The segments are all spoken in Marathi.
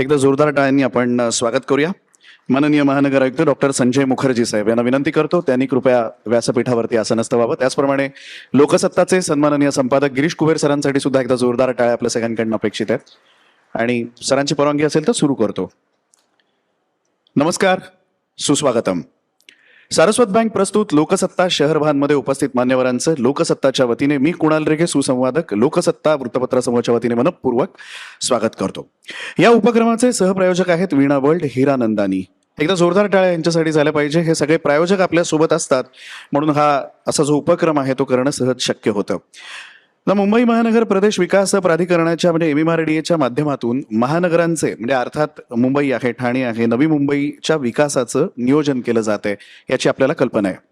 एकदा जोरदार टाळ्यांनी आपण स्वागत करूया. माननीय महानगर आयुक्त डॉक्टर संजय मुखर्जी साहेब यांना विनंती करतो त्यांनी कृपया व्यासपीठावरती आसनस्थ व्हावं. त्याचप्रमाणे लोकसत्ताचे सन्माननीय संपादक गिरीश कुबेर सरांसाठी सुद्धा एकदा जोरदार टाळ्या आपल्या सगळ्यांकडून अपेक्षित आहेत आणि सरांची परवानगी असेल तर सुरू करतो. नमस्कार, सुस्वागतम. सारस्वत बँक प्रस्तुत लोकसत्ता शहरभानमध्ये उपस्थित मान्यवरांचं लोकसत्ताच्या वतीने मी कुणाल रेगे सुसंवादक लोकसत्ता वृत्तपत्र समूहाच्या वतीने मनपूर्वक स्वागत करतो. या उपक्रमाचे सहप्रायोजक आहेत वीणा वर्ल्ड, हिरानंदानी. एकदा जोरदार टाळ्या यांच्यासाठी झाल्या पाहिजे. हे सगळे प्रायोजक आपल्या सोबत असतात म्हणून हा असा जो उपक्रम आहे तो करणं सहज शक्य होतं. मुंबई महानगर प्रदेश विकास प्राधिकरणाच्या म्हणजे MMRDAच्या माध्यमातून महानगरांचे म्हणजे अर्थात मुंबई आहे, ठाणे आहे, नवी मुंबईच्या विकासाचं नियोजन केलं जाते याची आपल्याला कल्पना आहे.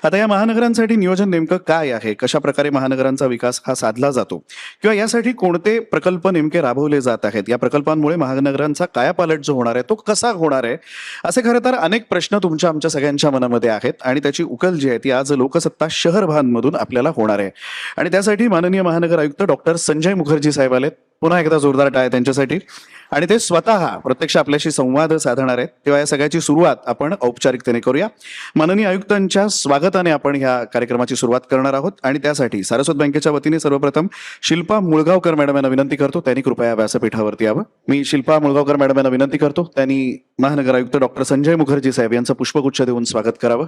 आता या महानगरांसाठी नियोजन नेमकं काय आहे, कशा प्रकारे महानगरांचा विकास हा साधला जातो किंवा यासाठी कोणते प्रकल्प नेमके राबवले जात आहेत, या प्रकल्पांमुळे महानगरांचा कायापालट जो होणार आहे तो कसा होणार आहे, असे खरं तर अनेक प्रश्न तुमच्या आमच्या सगळ्यांच्या मनामध्ये आहेत आणि त्याची उकल जी आहे ती आज लोकसत्ता शहरभानमधून आपल्याला होणार आहे. आणि त्यासाठी माननीय महानगर आयुक्त डॉक्टर संजय मुखर्जी साहेब आलेत. पुन्हा एकदा जोरदार टाळ्या त्यांच्यासाठी. आणि ते स्वतः प्रत्यक्ष आपल्याशी संवाद साधणार आहेत. तेव्हा या सगळ्याची सुरुवात आपण औपचारिकतेने करूया. माननीय आयुक्तांच्या स्वागताने आपण ह्या कार्यक्रमाची सुरुवात करणार आहोत आणि त्यासाठी सारस्वत बँकेच्या वतीने सर्वप्रथम शिल्पा मुळगावकर मॅडम यांना विनंती करतो त्यांनी कृपया व्यासपीठावरती यावं. मी शिल्पा मुळगावकर मॅडम यांना विनंती करतो त्यांनी महानगर आयुक्त डॉक्टर संजय मुखर्जी साहेब यांचं पुष्पगुच्छ देऊन स्वागत करावं.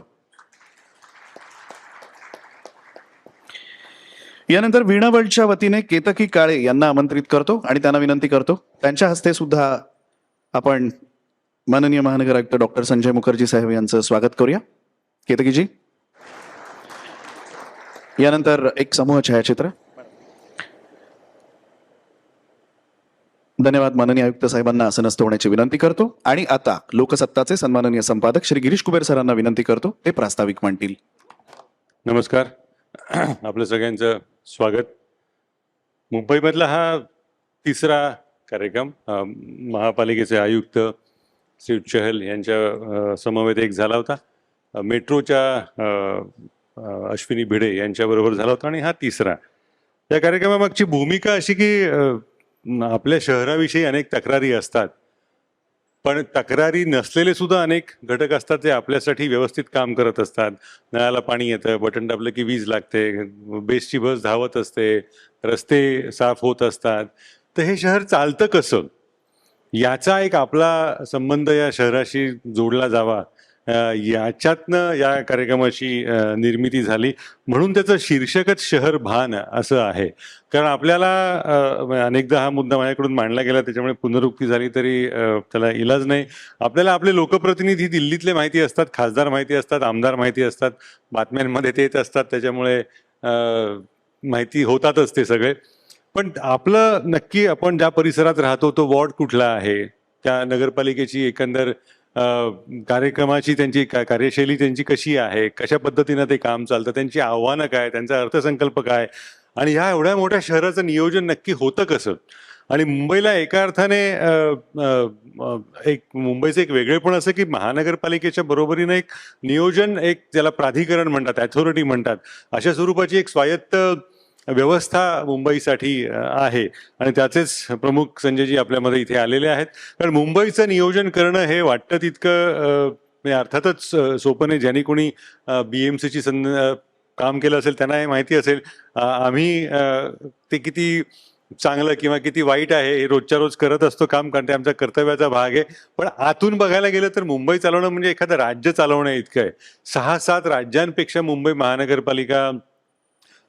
यानंतर वीणा वर्ल्डच्या वतीने केतकी काळे यांना आमंत्रित करतो आणि त्यांना विनंती करतो त्यांच्या हस्ते सुद्धा आपण माननीय महानगर आयुक्त डॉक्टर संजय मुखर्जी साहेब यांचं स्वागत करूया. केतकीजी. यानंतर एक समूह छायाचित्र. धन्यवाद. माननीय आयुक्त साहेबांना आसनस्थ होण्याची विनंती करतो आणि आता लोकसत्ताचे सन्माननीय संपादक श्री गिरीश कुबेर सरांना विनंती करतो ते प्रास्ताविक मांडतील. नमस्कार, आपलं सगळ्यांचं स्वागत. मुंबईमधला हा तिसरा कार्यक्रम महापालिकेचे आयुक्त श्री चहल यांच्या समवेत एक झाला होता. मेट्रोच्या अश्विनी भिडे यांच्याबरोबर झाला होता आणि हा तिसरा. या कार्यक्रमामागची भूमिका अशी की आपल्या शहराविषयी अनेक तक्रारी असतात, पण तक्रारी नसलेले सुद्धा अनेक घटक असतात जे आपल्यासाठी व्यवस्थित काम करत असतात. नळाला पाणी येतं, बटन दाबलं की वीज लागते, बेस्टची बस धावत असते, रस्ते साफ होत असतात. तर हे शहर चालतं कसं याचा एक आपला संबंध या शहराशी जोडला जावा याच्यातनं या कार्यक्रमाची निर्मिती झाली. म्हणून त्याचं शीर्षकच शहर भान असं आहे. कारण आपल्याला अनेकदा हा मुद्दा माझ्याकडून मांडला गेला, त्याच्यामुळे पुनरुक्ती झाली तरी त्याला इलाज नाही. आपल्याला आपले लोकप्रतिनिधी दिल्लीतले माहिती असतात, खासदार माहिती असतात, आमदार माहिती असतात, बातम्यांमध्ये ते येत असतात, त्याच्यामुळे माहिती होतातच ते सगळे. पण आपलं नक्की आपण ज्या परिसरात राहतो तो वॉर्ड कुठला आहे, त्या नगरपालिकेची एकंदर कार्यक्रमाची त्यांची कार्यशैली त्यांची कशी आहे, कशा पद्धतीनं ते काम चालतं, त्यांची आव्हानं काय, त्यांचा अर्थसंकल्प काय आणि ह्या एवढ्या मोठ्या शहराचं नियोजन नक्की होतं कसं. आणि मुंबईला एका अर्थाने एक मुंबईचं एक वेगळेपण असं की महानगरपालिकेच्या बरोबरीनं एक नियोजन, एक त्याला प्राधिकरण म्हणतात, अथॉरिटी म्हणतात, अशा स्वरूपाची एक स्वायत्त व्यवस्था मुंबईसाठी आहे आणि त्याचेच प्रमुख संजयजी आपल्यामध्ये इथे आलेले आहेत. कारण मुंबईचं नियोजन करणं हे वाटतं तितकं अर्थातच सोपं नाही. ज्यांनी कोणी BMCची काम केलं असेल त्यांना हे माहिती असेल. आम्ही ते किती चांगलं किंवा किती वाईट आहे हे रोजच्या रोज करत असतो काम, कारण ते आमच्या कर्तव्याचा भाग आहे. पण आतून बघायला गेलं तर मुंबई चालवणं म्हणजे एखादं राज्य चालवणं इतकं आहे. 6-7 राज्यांपेक्षा मुंबई महानगरपालिका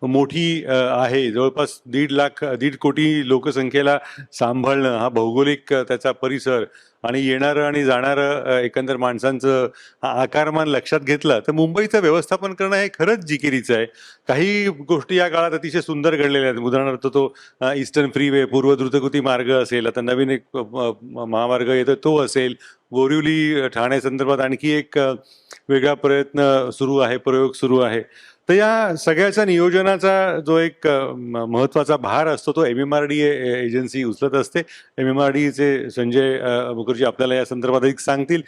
मोठी आहे. जवळपास 1.5 कोटी लोकसंख्येला सांभाळणं, हा भौगोलिक त्याचा परिसर आणि येणारं आणि जाणारं एकंदर माणसांचं हा आकारमान लक्षात घेतला तर मुंबईचं व्यवस्थापन करणं हे खरंच जिकिरीचं आहे. काही गोष्टी या काळात अतिशय सुंदर घडलेल्या आहेत. उदाहरणार्थ तो ईस्टर्न फ्रीवे, पूर्व द्रुतगती मार्ग असेल, आता नवीन एक महामार्ग येतो तो असेल, बोरिवली ठाणे संदर्भात आणखी एक वेगळा प्रयत्न सुरू आहे, प्रयोग सुरू आहे. तर या सगळ्याच्या नियोजनाचा जो एक महत्त्वाचा भार असतो तो MMRDA एजन्सी उचलत असते. MMRDAचे संजय मुखर्जी आपल्याला या संदर्भात अधिक सांगतील.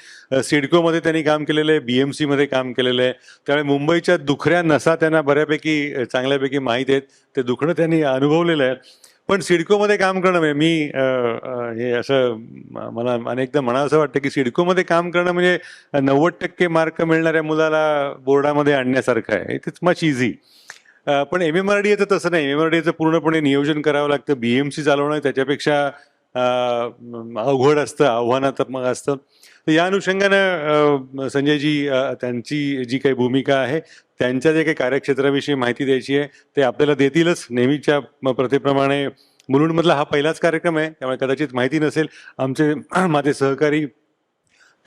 सिडकोमध्ये त्यांनी काम केलेलं आहे, BMCमध्ये काम केलेलं आहे. त्यामुळे मुंबईच्या दुखऱ्या नसा त्यांना बऱ्यापैकी चांगल्यापैकी माहीत आहेत. ते दुखणं त्यांनी अनुभवलेलं आहे. पण सिडकोमध्ये काम करणं म्हणजे मी हे असं मला अनेकदा म्हणावंसं वाटतं की सिडकोमध्ये काम करणं म्हणजे 90% मार्क मिळणाऱ्या मुलाला बोर्डामध्ये आणण्यासारखं आहे. It is much easy. पण MMRDA तसं नाही. MMRDA पूर्णपणे नियोजन करावं लागतं. BMC चालवणं त्याच्यापेक्षा अवघड असतं, आव्हानात्मक असतं. तर या अनुषंगानं संजयजी त्यांची जी काही भूमिका आहे, त्यांच्या जे काही कार्यक्षेत्राविषयी माहिती द्यायची आहे ते आपल्याला देतीलच. नेहमीच्या प्रथेप्रमाणे मुलुंडमधला हा पहिलाच कार्यक्रम आहे, त्यामुळे कदाचित माहिती नसेल. आमचे माझे सहकारी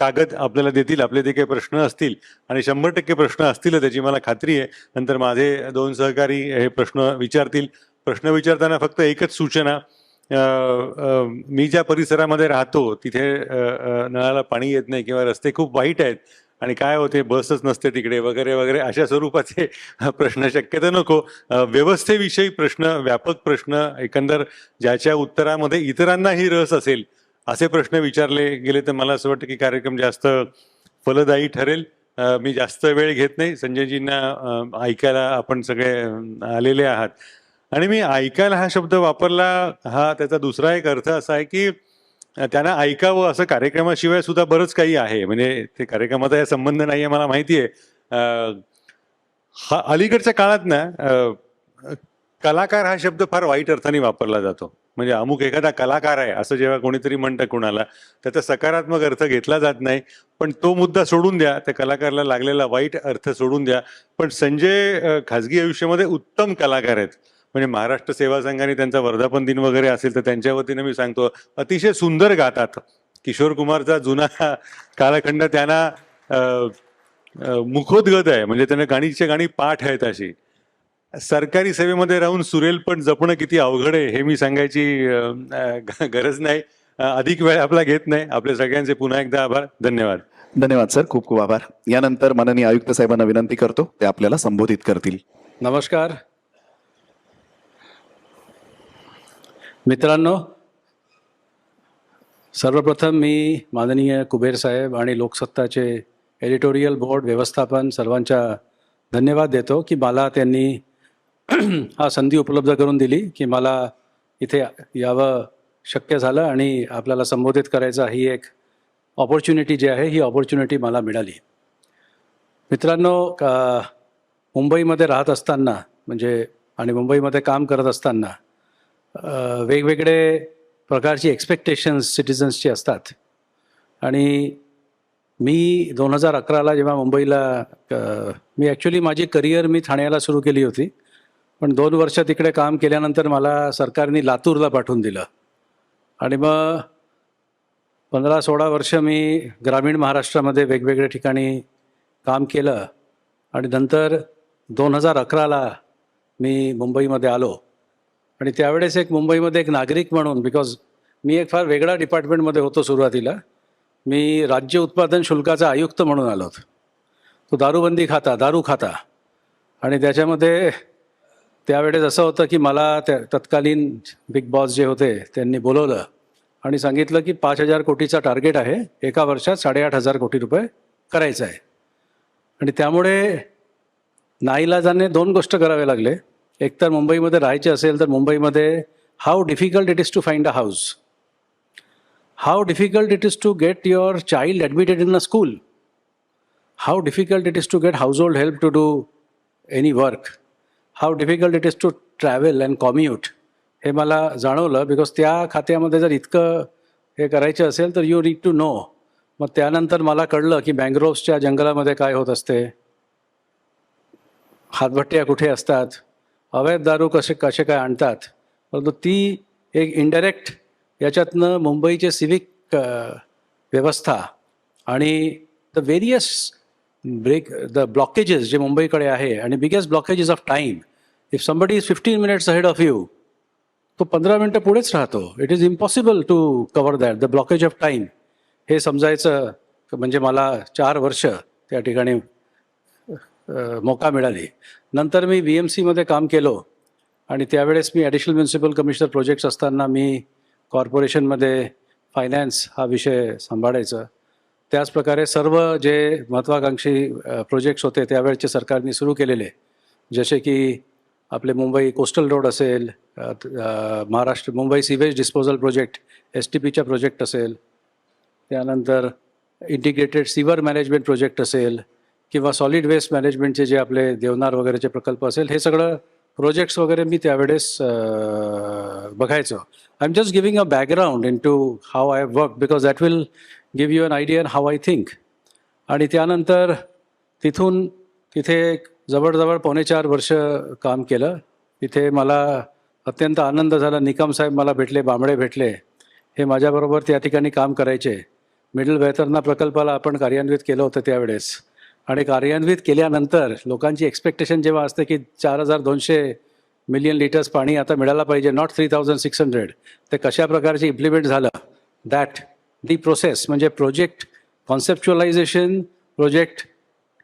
कागद आपल्याला देतील, आपले जे काही प्रश्न असतील, आणि 100% प्रश्न असतील त्याची मला खात्री आहे. नंतर माझे 2 सहकारी हे प्रश्न विचारतील. प्रश्न विचारताना फक्त एकच सूचना, मी ज्या परिसरामध्ये राहतो तिथे नळाला पाणी येत नाही किंवा रस्ते खूप वाईट आहेत आणि काय होते, बसच नसते तिकडे वगैरे वगैरे, अशा स्वरूपाचे प्रश्न शक्यतो नको. व्यवस्थेविषयी प्रश्न, व्यापक प्रश्न, एकंदर ज्याच्या उत्तरामध्ये इतरांनाही रस असेल असे प्रश्न विचारले गेले तर मला असं वाटतं की कार्यक्रम जास्त फलदायी ठरेल. मी जास्त वेळ घेत नाही. संजयजींना ऐकायला आपण सगळे आलेले आहात, आणि मी ऐकायला हा शब्द वापरला, हा त्याचा दुसरा एक अर्थ असा आहे की त्यांना ऐकावं असं कार्यक्रमाशिवाय सुद्धा बरंच काही आहे. म्हणजे ते कार्यक्रमाचा या संबंध नाही आहे मला माहिती आहे. हा अलीकडच्या काळात ना कलाकार हा शब्द फार वाईट अर्थाने वापरला जातो. म्हणजे अमुक एखादा कलाकार आहे असं जेव्हा कोणीतरी म्हणतं कुणाला, त्याचा सकारात्मक अर्थ घेतला जात नाही. पण तो मुद्दा सोडून द्या, त्या कलाकाराला लागलेला वाईट अर्थ सोडून द्या. पण संजय खाजगी आयुष्यामध्ये उत्तम कलाकार आहेत. म्हणजे महाराष्ट्र सेवा संघाने त्यांचा वर्धापन दिन वगैरे असेल तर त्यांच्या वतीनं मी सांगतो, अतिशय सुंदर गातात. किशोर कुमारचा जुना कालखंड त्यांना मुखोद्गत आहे. म्हणजे त्यांना गाणी पाठ आहेत अशी. सरकारी सेवेमध्ये राहून सुरेल पण जपणं किती अवघड आहे हे मी सांगायची गरज नाही. अधिक वेळ आपला घेत नाही. आपल्या सगळ्यांचे पुन्हा एकदा आभार. धन्यवाद. धन्यवाद सर, खूप खूप आभार. यानंतर माननीय आयुक्त साहेबांना विनंती करतो ते आपल्याला संबोधित करतील. नमस्कार मित्रांनो, सर्वप्रथम मी माननीय कुबेर साहेब आणि लोकसत्ताचे एडिटोरियल बोर्ड, व्यवस्थापन सर्वांच्या धन्यवाद देतो की मला त्यांनी हा संधी उपलब्ध करून दिली की मला इथे यावं शक्य झालं आणि आपल्याला संबोधित करायचा ही एक ऑपॉर्च्युनिटी जी आहे ही ऑपॉर्च्युनिटी मला मिळाली. मित्रांनो, मुंबईमध्ये राहत असताना म्हणजे आणि मुंबईमध्ये काम करत असताना वेगवेगळे प्रकारची एक्सपेक्टेशन्स सिटिझन्सची असतात. आणि मी 2011ला जेव्हा मुंबईला मी ॲक्च्युली माझी करिअर मी ठाण्याला सुरू केली होती, पण 2 वर्ष तिकडे काम केल्यानंतर मला सरकारने लातूरला पाठवून दिलं. आणि मग 15-16 वर्ष मी ग्रामीण महाराष्ट्रामध्ये वेगवेगळ्या ठिकाणी काम केलं. आणि नंतर 2011ला मी मुंबईमध्ये आलो. आणि त्यावेळेस एक मुंबईमध्ये एक नागरिक म्हणून, बिकॉज मी एक फार वेगळ्या डिपार्टमेंटमध्ये होतो सुरुवातीला, मी राज्य उत्पादन शुल्काचा आयुक्त म्हणून आलो होतो. तो दारू खाता. आणि त्याच्यामध्ये त्यावेळेस असं होतं की मला तत्कालीन बिग बॉस जे होते त्यांनी बोलवलं आणि सांगितलं की 5,000 कोटीचा टार्गेट आहे, एका वर्षात 8,500 कोटी रुपये करायचं आहे. आणि त्यामुळे नाईलाजाने 2 गोष्ट करावे लागले. एक तर मुंबईमध्ये राहायचे असेल तर मुंबईमध्ये how difficult it is to find a house, how difficult it is to get your child admitted in a school, how difficult it is to get household help to do any work, how difficult it is to travel and commute. हे मला जाणवलं, बिकॉज त्या खात्यामध्ये जर इतकं हे करायचं असेल तर यू नीड टू नो. मग त्यानंतर मला कळलं की मँग्रोव्सच्या जंगलामध्ये काय होत असते, हातभट्ट्या कुठे असतात, अवैध दारू कसे काय आणतात. परंतु ती एक इनडायरेक्ट याच्यातनं मुंबईचे सिविक व्यवस्था आणि द व्हेरियस द ब्लॉकेजेस जे मुंबईकडे आहे, आणि biggest blockages of time. If somebody is 15 minutes ahead of you, तो 15 मिनटं पुढेच राहतो. It is impossible to cover that, the blockage of time. हे समजायचं म्हणजे मला 4 वर्ष त्या ठिकाणी मौका मिळाली. नंतर मी BMCमध्ये काम केलो आणि त्यावेळेस मी ॲडिशनल म्युन्सिपल कमिशनर प्रोजेक्ट्स असताना मी कॉर्पोरेशनमध्ये फायनान्स हा विषय सांभाळायचं. त्याचप्रकारे सर्व जे महत्त्वाकांक्षी प्रोजेक्ट्स होते त्यावेळेचे सरकारने सुरू केलेले, जसे की आपले मुंबई कोस्टल रोड असेल, Maharashtra Mumbai sewage disposal project STPचा प्रोजेक्ट असेल, त्यानंतर इंटिग्रेटेड सिवर मॅनेजमेंट प्रोजेक्ट असेल किंवा सॉलिड वेस्ट मॅनेजमेंटचे जे आपले देवनार वगैरेचे प्रकल्प असेल, हे सगळं प्रोजेक्ट्स वगैरे मी त्यावेळेस बघायचो. I am just giving a background into how I have work because that will give you an idea how I think. आणि त्यानंतर तिथून तिथे जवळजवळ 4.5 वर्ष काम केलं. तिथे मला अत्यंत आनंद झाला. निकम साहेब मला भेटले, बांबळे भेटले, हे माझ्याबरोबर त्या ठिकाणी काम करायचे. मिडल वेतरणा प्रकल्पाला आपण कार्यान्वित केलं होतं त्यावेळेस. आणि कार्यान्वित केल्यानंतर लोकांची एक्सपेक्टेशन जेव्हा असते की 4,200 मिलियन लिटर्स पाणी आता मिळायला पाहिजे, नॉट 3,600, ते कशा प्रकारचे इम्प्लिमेंट झालं, दॅट दी प्रोसेस म्हणजे project conceptualization, project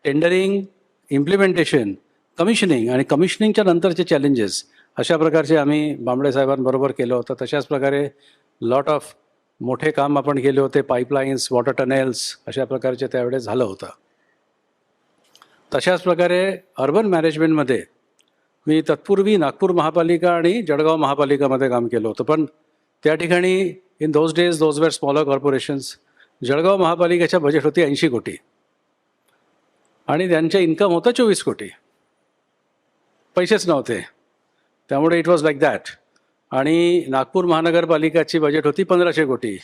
tendering, implementation, commissioning आणि कमिशनिंगच्या नंतरचे चॅलेंजेस, अशा प्रकारचे आम्ही बांबळे साहेबांबरोबर केलं होतं. तशाच प्रकारे लॉट ऑफ मोठे काम आपण केले होते. पाईपलाईन्स, वॉटर टनेल्स, अशा प्रकारचे त्यावेळेस झालं होतं. तशाच प्रकारे अर्बन मॅनेजमेंटमध्ये मी तत्पूर्वी नागपूर महापालिका आणि जळगाव महापालिकामध्ये काम केलं होतं. पण त्या ठिकाणी in those days those were smaller corporations. Jalgaon महापालिकेच्या बजेट होती 80 कोटी आणि त्यांचं इन्कम होतं 24 कोटी. पैसेच नव्हते, त्यामुळे इट वॉज लाईक दॅट. आणि नागपूर महानगरपालिकाची बजेट होती 1500 कोटी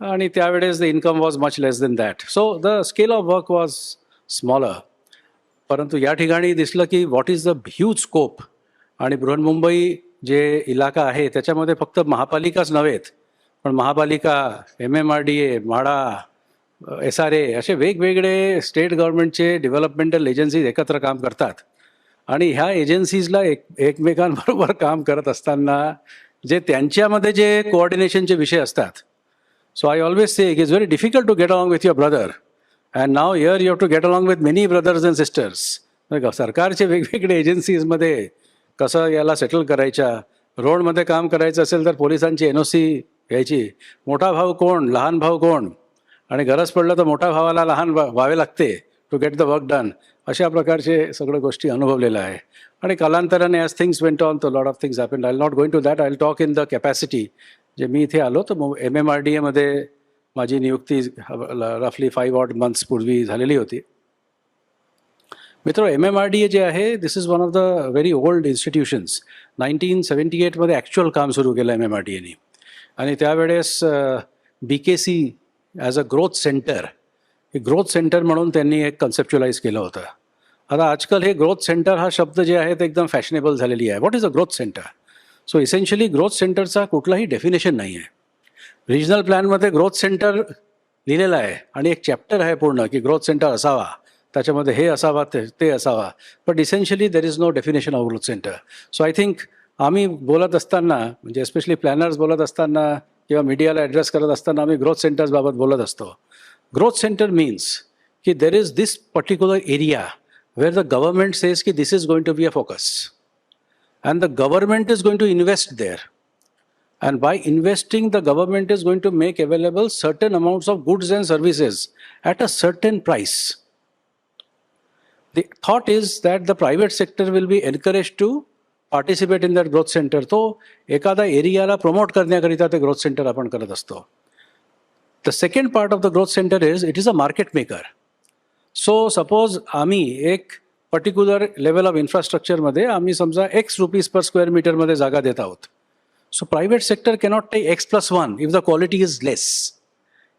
आणि त्यावेळेस the income was much less than that. So the scale of work was smaller. परंतु या ठिकाणी दिसलं की what is the huge scope. आणि बृहन्मुंबई जे इलाका आहे त्याच्यामध्ये फक्त महापालिकाच नव्हेत, पण महापालिका, MMRDA, म्हाडा, SRA असे वेगवेगळे स्टेट गव्हर्नमेंटचे डेव्हलपमेंटल एजन्सीज एकत्र काम करतात. आणि ह्या एजन्सीजला एकमेकांबरोबर काम करत असताना जे त्यांच्यामध्ये जे कोऑर्डिनेशनचे विषय असतात. So I always say it is very difficult to get along with your brother and now here you have to get along with many brothers and sisters. सरकारचे वेगवेगळे एजन्सीजमध्ये कसं याला सेटल करायच्या. रोडमध्ये काम करायचं असेल तर पोलिसांची NOC घ्यायची. मोठा भाऊ कोण, लहान भाऊ कोण, आणि गरज पडलं तर मोठ्या भावाला लहान व्हावे लागते to get the work done. अशा प्रकारचे सगळ्या गोष्टी अनुभवलेल्या आहे. आणि कालांतराने ॲज थिंग्स वेंट ऑन तो lot of things happen. I will not going to that. I will talk in the capacity. जे मी इथे आलो तर MMRDAमध्ये माझी नियुक्ती रफली 5 odd months पूर्वी झालेली होती. मित्र, MMRDA जे आहे, this is one of the very old institutions. 1978मध्ये ॲक्च्युअल काम सुरू केलं MMRDAने. आणि त्यावेळेस BKC as a growth centre, हे ग्रोथ सेंटर म्हणून त्यांनी एक कन्सेप्च्युलाइज केलं होतं. आता आजकाल हे ग्रोथ सेंटर हा शब्द जे आहे ते एकदम फॅशनेबल झालेली आहे. What is a growth center? So essentially growth सेंटरचा कुठलाही डेफिनेशन नाही आहे. रिजनल प्लॅनमध्ये ग्रोथ सेंटर लिहिलेलं आहे आणि एक चॅप्टर आहे पूर्ण की ग्रोथ सेंटर असावा, त्याच्यामध्ये हे असावा, ते असावा. But essentially there is no definition of growth center. So I think आम्ही बोलत असताना, म्हणजे एस्पेशली प्लॅनर्स बोलत असताना किंवा मीडियाला ॲड्रेस करत असताना आम्ही ग्रोथ सेंटर्सबाबत बोलत असतो. Growth center means that there is this particular area where the government says that this is going to be a focus. And the government is going to invest there. And by investing, the government is going to make available certain amounts of goods and services at a certain price. The thought is that the private sector will be encouraged to participate in that growth center. तो एखादा एरियाला प्रमोट करण्याकरिता ते ग्रोथ सेंटर आपण करत असतो. The second part of the growth center is it is a market maker. So suppose आम्ही एक पर्टिक्युलर लेवल ऑफ इन्फ्रास्ट्रक्चरमध्ये आम्ही समजा X रुपीज पर स्क्वेअर मीटरमध्ये जागा देत आहोत. So private sector cannot take X+1 if the quality is less.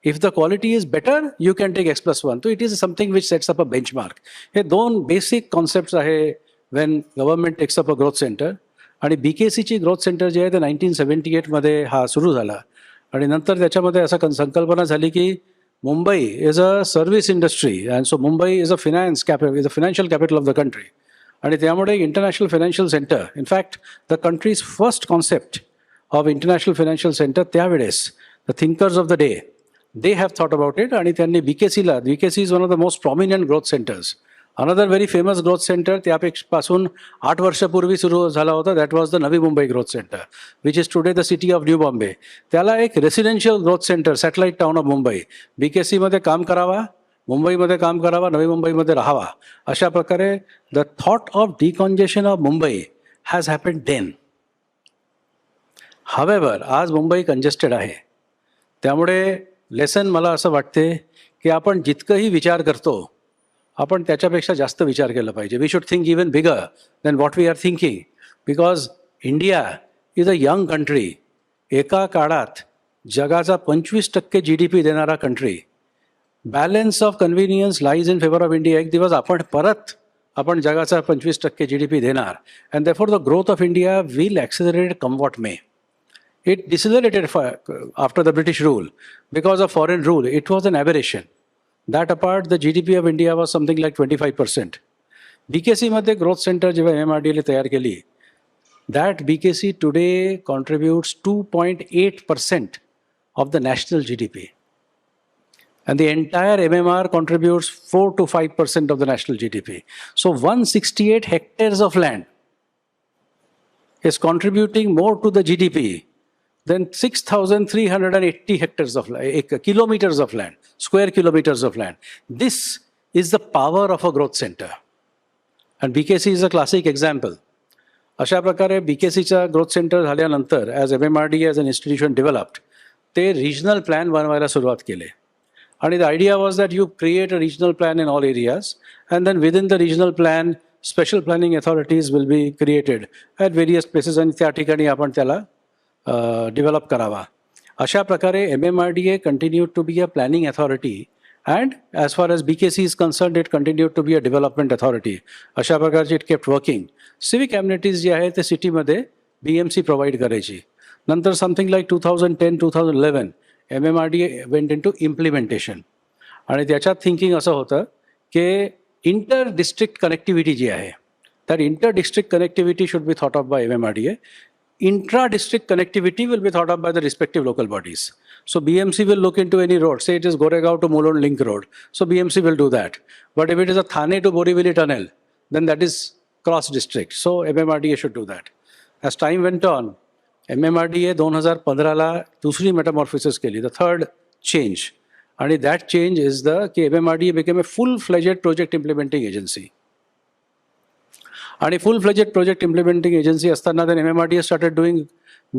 If the quality is better you can take X+1. तो it is something which sets up a benchmark. हे 2 बेसिक कॉन्सेप्ट्स आहे when government takes up a growth center. आणि BKCची ग्रोथ सेंटर जे आहे ते 1978मध्ये हा सुरू झाला. आणि नंतर त्याच्यामध्ये असं संकल्पना झाली की Mumbai is a service industry and so Mumbai is a financial capital of the country. आणि त्यामुळे international financial centre, in fact the country's first concept of international financial centre, त्यावेळेस the thinkers of the day they have thought about it. आणि त्यांनी BKC is one of the most prominent growth centres. Another very famous growth centre त्यापासून 8 वर्षापूर्वी सुरू झाला होता, that was the Navi Mumbai growth centre which is today the city of new Bombay. त्याला एक residential growth centre, satellite town of Mumbai, BKCमध्ये काम करावा, मुंबईमध्ये काम करावा, नवी मुंबईमध्ये राहावा. अशा प्रकारे the thought of decongestion of Mumbai has happened then. However, आज मुंबई कंजेस्टेड आहे. त्यामुळे लेसन मला असं वाटते की आपण जितकंही विचार करतो आपण त्याच्यापेक्षा जास्त विचार केला पाहिजे. We should think even bigger than what we are thinking, because India is a young country. एका काळात जगाचा 25% GDP देणारा country. Balance of convenience lies in favour of India. एक दिवस आपण जगाचा 25% GDP देणार. And therefore the growth of India will accelerate come what may. It decelerated after the British rule because of foreign rule. It was an aberration. That apart, the GDP of India was something like 25%. BKC मध्ये growth center जेव्हा MMRDA ने तयार केली, that BKC today contributes 2.8% of the national GDP. And the entire MMR contributes 4 to 5% of the national GDP. So 168 hectares of land is contributing more to the GDP than 6,380 hectares of kilometers of land, square kilometers of land. This is the power of a growth center. And BKC is a classic example. अशा प्रकारे BKCचा ग्रोथ सेंटर झाल्यानंतर as MMRDA as an institution developed, ते रिजनल प्लॅन बनवायला सुरुवात केले. आणि the idea was that you create a regional plan in all areas and then within the regional plan special planning authorities will be created at various places आणि त्या ठिकाणी आपण त्याला डेव्हलप करावा. अशा प्रकारे MMRDA continued to be a planning authority and as far as BKC is concerned it continued to be a development authority. अशा प्रकारचे it kept working. Civic amenities जे आहे ते सिटीमध्ये BMC प्रोव्हाइड करायची. नंतर something like 2010-2011 MMRDA went into implementation. आणि त्याच्यात थिंकिंग असं होतं की इंटर डिस्ट्रिक्ट कनेक्टिव्हिटी जी आहे, that inter-district connectivity should be thought of by MMRDA. Intra-district connectivity will be thought of by the respective local bodies. So BMC will look into any road. Say it is Goregaon to Mulund link road. So BMC will do that. But if it is a Thane to Borivali tunnel, then that is cross-district. So MMRDA should do that. As time went on, MMRDA 2015ला दुसरी metamorphosis केली, the third change. And that change is की MMRDA became a full-fledged project implementing agency. आणि फुल फ्लेजेड प्रोजेक्ट इम्प्लिमेंटिंग एजन्सी असताना then MMRDA started doing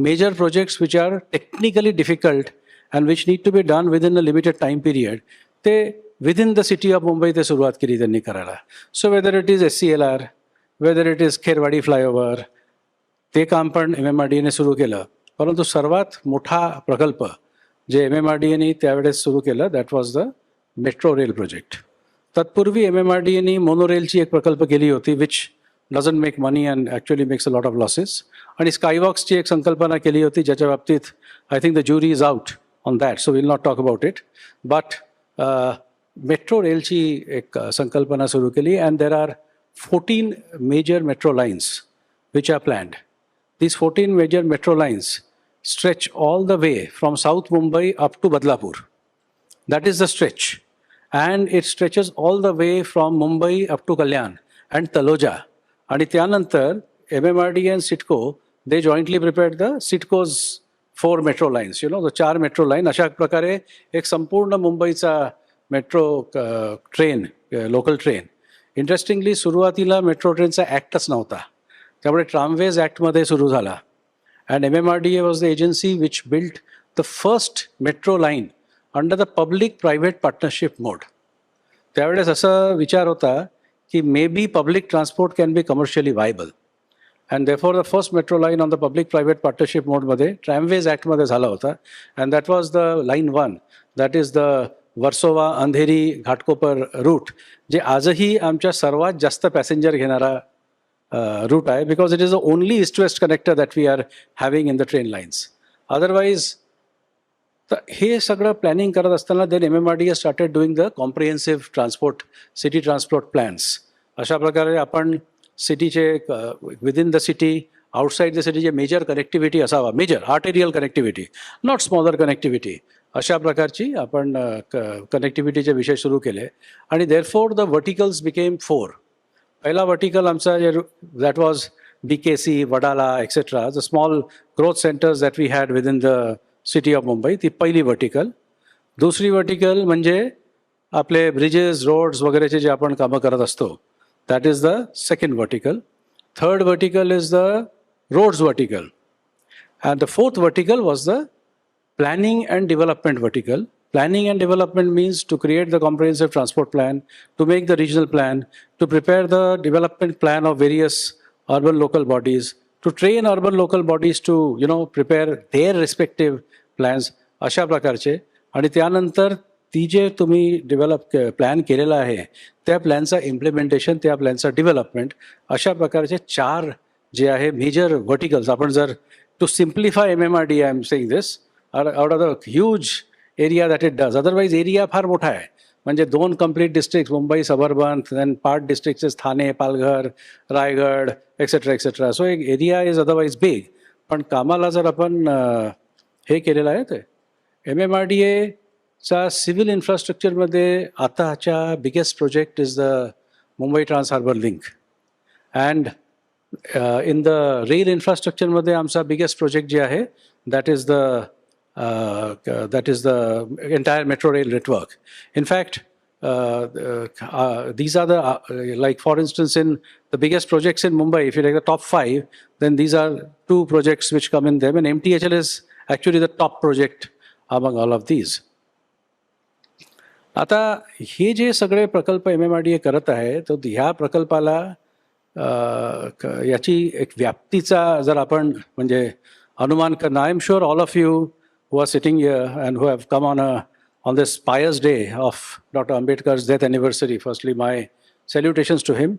major projects which are technically difficult and which need to be done within a limited time period. ते within the city of Mumbai ते सुरुवात केली त्यांनी करायला. So whether it is SCLR, whether it is Kherwadi flyover, ते काम पण MMRDA ने सुरू केलं. परंतु सर्वात मोठा प्रकल्प जे MMRDA ने त्यावेळेस सुरू केलं that was the metro rail project. तत्पूर्वी MMRDA ने मोनोरेलची एक प्रकल्प केली होती which doesn't make money and actually makes a lot of losses. आणि स्कायवॉक्सची एक संकल्पना केली होती ज्याच्या बाबतीत I think the jury is out on that, so will not talk about it. But metro रेलची एक संकल्पना सुरू केली and there are 14 major metro lines which are planned. These 14 major metro lines stretch all the way from South Mumbai up to Badlapur. That is the stretch. And it stretches all the way from Mumbai up to Kalyan and Taloja. आणि त्यानंतर MMRDA and CITCO, they jointly prepared the CITCO's 4 metro lines, the 4 metro line. अशा प्रकारे एक संपूर्ण मुंबईचा metro train, local train. Interestingly सुरुवातीला मेट्रो ट्रेनचा ॲक्टच नव्हता, त्यामुळे ट्रामवेज ॲक्टमध्ये सुरू झाला. And MMRDA was the agency which built the first metro line under the public private partnership mode. त्यावेळेस असा विचार होता की maybe public transport can be commercially viable. And therefore the first metro line on the public-private partnership मोडमध्ये ट्रॅमवेज ॲक्टमध्ये झाला होता. And that was the line 1. That is the Versova Andheri Ghatkopar route, जे आजही आमच्या सर्वात जास्त पॅसेंजर घेणारा रूट आहे, because it is the only east west connector that we are having in the train lines. Otherwise तर हे सगळं प्लॅनिंग करत असताना then MMRDA started doing the comprehensive transport, city transport plans. अशा प्रकारे आपण सिटीचे within the city, outside the city जे मेजर कनेक्टिव्हिटी असावा, major arterial connectivity, not smaller connectivity, अशा प्रकारची आपण कनेक्टिव्हिटीचे विषय सुरू केले. आणि देअरफोर द वर्टिकल्स बिकेम 4. पहिला वर्टिकल आमचा जे that was BKC, Wadala etcetera, the small growth centres that we had within the city of Mumbai, ती पहिली वर्टिकल. दुसरी वर्टिकल म्हणजे आपले ब्रिजेस, रोड्स वगैरेचे जे आपण कामं करत असतो, that is the second vertical. Third vertical is the roads vertical. And the fourth vertical was the planning and development vertical. Planning and development means to create the comprehensive transport plan, to make the regional plan, to prepare the development plan of various urban local bodies, to train urban local bodies to, prepare their respective plans, अशा प्रकारचे. आणि त्यानंतर ती जे तुम्ही प्लॅन केलेला आहे त्या प्लॅनचा इम्प्लिमेंटेशन, त्या प्लॅनचा डेव्हलपमेंट, अशा प्रकारचे 4 जे आहे मेजर व्हर्टिकल्स. आपण जर to simplify MMRDA, I am saying this, out of the huge area that it does. Otherwise area फार मोठा आहे, म्हणजे 2 complete district, Mumbai suburban, then part district Thane, Palghar, Raigad, etcetera. So एक एरिया इज अदरवाईज बिग. पण कामाला जर आपण हे केलेलं आहे ते MMRDA चा सिव्हिल इन्फ्रास्ट्रक्चरमध्ये आताच्या biggest project is the Mumbai trans harbour link. And in the rail इन्फ्रास्ट्रक्चरमध्ये आमचा बिगेस्ट प्रोजेक्ट जे आहे that is the entire metro rail network. In fact, these are the, like for instance, in the biggest projects in Mumbai, if you take the top 5, then these are 2 projects which come in them, and MTHL is actually the top project among all of these. आता हे जे सगळे प्रकल्प MMRDA करत आहे, तर ह्या प्रकल्पाला याची एक व्याप्तीचा जर आपण म्हणजे अनुमान करणं, I am sure all of you who are sitting here and who have come on this pious day of Dr. Ambedkar's death anniversary, firstly my salutations to him.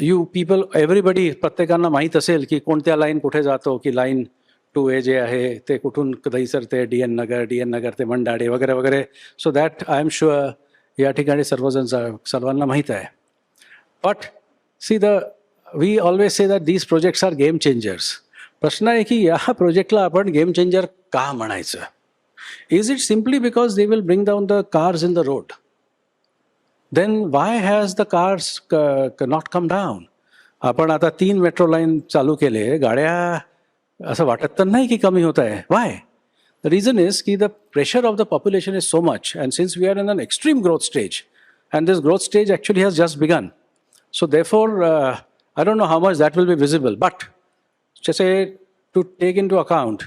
You people, everybody, प्रत्येकांना माहीत असेल की कोणत्या लाईन कुठे जातो, की लाईन 2A जे आहे ते कुठून दहीसर ते DN नगर ते मंडाडे वगैरे वगैरे. So that I am sure या ठिकाणी सर्वांना माहीत आहे. But see we always say that these projects are game changers. प्रश्न आहे की या प्रोजेक्टला आपण गेम चेंजर का म्हणायचं? Is it simply because they will bring down the cars in the road? Then why has the cars not come down? आपण आता 3 मेट्रो लाईन चालू केले, गाड्या असं वाटत तर नाही की कमी होत आहे. वाय? द रिझन इज की the pressure of the population is so much, and since we are in an extreme growth stage, and this growth stage actually has just begun. So therefore I don't know how much that will be visible, but just say to take into account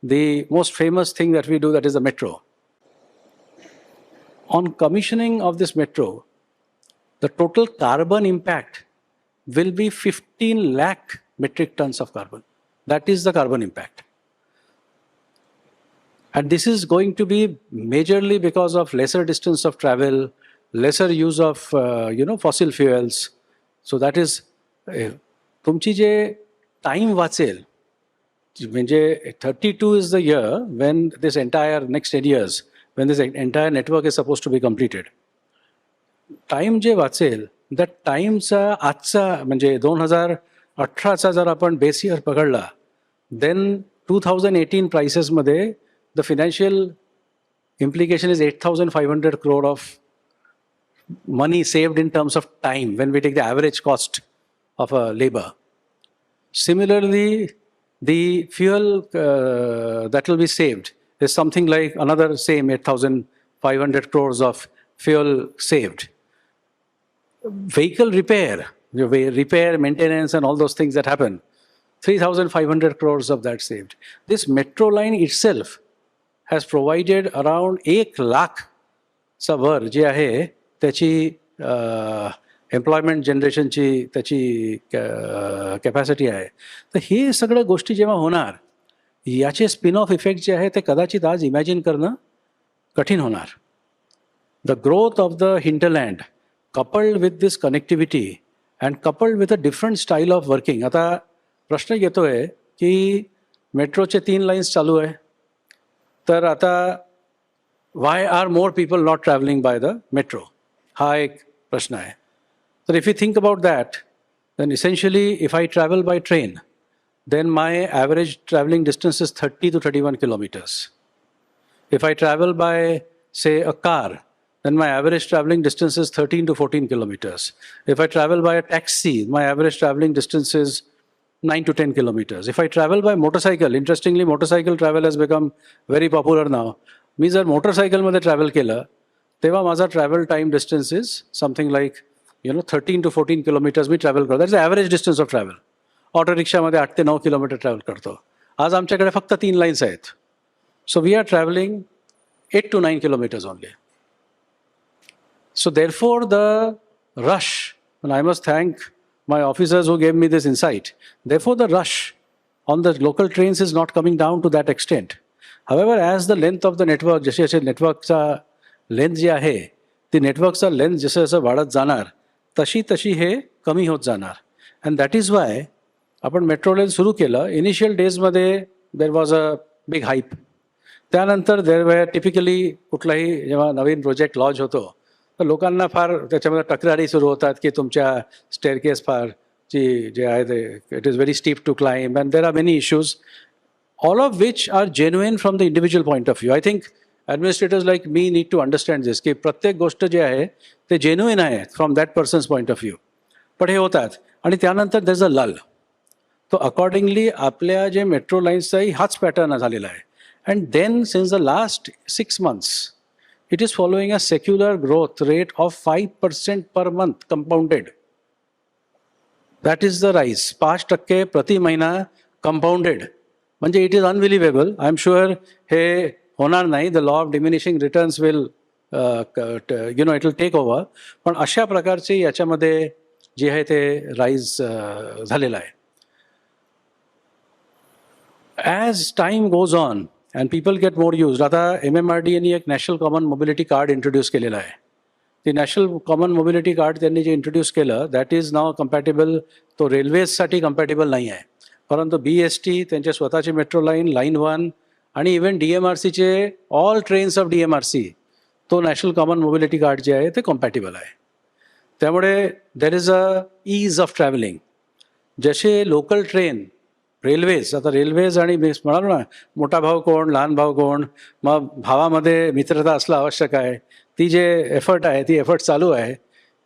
the most famous thing that we do, that is the metro. On commissioning of this metro, the total carbon impact will be 15 lakh metric tons of carbon. That is the carbon impact. And this is going to be majorly because of lesser distance of travel, lesser use of fossil fuels. So that is तुमची जे टाइम वाचेल, म्हणजे 32 is the year when this entire next 10 years when this entire network is supposed to be completed. Time जे वाचेल त्या टाइमचा आजचा म्हणजे 2018चा जर आपण बेस इयर पकडला, देन 2018 प्राइसेसमध्ये the financial implication is 8,500 crore of money saved in terms of time when we take the average cost of a labor. Similarly, the fuel that will be saved is something like another same 8,500 crores of fuel saved. Vehicle repair, maintenance and all those things that happen, 3,500 crores of that saved. This metro line itself has provided around 1 lakh चा वर जे आहे त्याची एम्प्लॉयमेंट जनरेशनची त्याची कॅपॅसिटी आहे. तर हे सगळ्या गोष्टी जेव्हा होणार, याचे स्पिन ऑफ इफेक्ट जे आहे ते कदाचित आज इमॅजिन करणं कठीण होणार. The growth of the hinterland coupled with this connectivity and coupled with a different style of working. आता प्रश्न येतोय की मेट्रोचे 3 लाईन्स चालू आहे, तर आता Y are more people not travelling by the metro? हा एक प्रश्न आहे. तर if you think about that, then essentially if I travel by train, then my average traveling distance is 30 to 31 kilometers. If I travel by, say, a car, then my average traveling distance is 13 to 14 kilometers. If I travel by a taxi, my average traveling distance is 9 to 10 kilometers. If I travel by motorcycle, interestingly, motorcycle travel has become very popular now. मी जर मोटरसायकलमध्ये ट्रॅव्हल केलं तेव्हा माझा travel time distance is something like 13 to 14 kilometres मी ट्रॅव्हल करतो. That's average distance of travel. Auto रिक्षामध्ये 8 ते 9 किलोमीटर ट्रॅव्हल करतो. आज आमच्याकडे फक्त 3 लाईन्स आहेत. So we are travelling 8 to 9 kilometers only. So therefore the rush, and I must thank my officers who gave me this insight, therefore the rush on the local trains is not coming down to that extent. However, as the length of the network, जसे जसे नेटवर्कचा लेंथ जी आहे ती नेटवर्कचा लेंथ जसं जसं वाढत जाणार तशी तशी हे कमी होत जाणार. अँड दॅट इज वाय आपण मेट्रो रेल सुरू केलं. इनिशियल डेजमध्ये there was a big hype. त्यानंतर देर वे टिपिकली कुठलाही जेव्हा नवीन प्रोजेक्ट लॉन्च होतो तर लोकांना फार त्याच्यामध्ये तक्रारी सुरू होतात की तुमच्या स्टेअरकेस फार जे आहे ते it is very steep to climb and there are many issues, all of which are genuine from the individual point of view. I think administrators like me need to understand this, की प्रत्येक गोष्ट जे आहे ते genuine आहे from that person's point of view. पण हे होतात आणि त्यानंतर there's a lull. तो अकॉर्डिंगली आपल्या जे मेट्रो लाईन्सचाही हाच पॅटर्न झालेला आहे. And then since the last 6 months it is following a secular growth rate of 5% per month compounded. That is the rise. 5% प्रति महिना कंपाऊंडेड. म्हणजे it is unbelievable. I am sure हे होणार नाही. The law of diminishing returns will it will take over. पण अशा प्रकारचे याच्यामध्ये जे आहे ते राईज झालेलं आहे. As time goes on and people get more use. आता MMRDAने एक national common mobility card introduce केलेलं आहे. ते नॅशनल कॉमन मोबिलिटी कार्ड त्यांनी जे इंट्रोड्यूस केलं दॅट इज नाव कम्पॅटेबल. तो रेल्वेजसाठी कम्पॅटेबल नाही आहे, परंतु BST त्यांच्या स्वतःची मेट्रो लाईन 1 आणि इव्हन DMRCचे ऑल ट्रेन्स ऑफ DMRC तो नॅशनल कॉमन मोबिलिटी कार्ड जे आहे ते कॉम्पॅटेबल आहे. त्यामुळे there is a ease of travelling. जसे लोकल ट्रेन रेल्वेज, आता रेल्वेज आणि म्हणालो ना मोठा भाव कोण लहान भाव कोण, मग भावामध्ये मित्रता असणं आवश्यक आहे. ती जे एफर्ट आहे ती एफर्ट चालू आहे.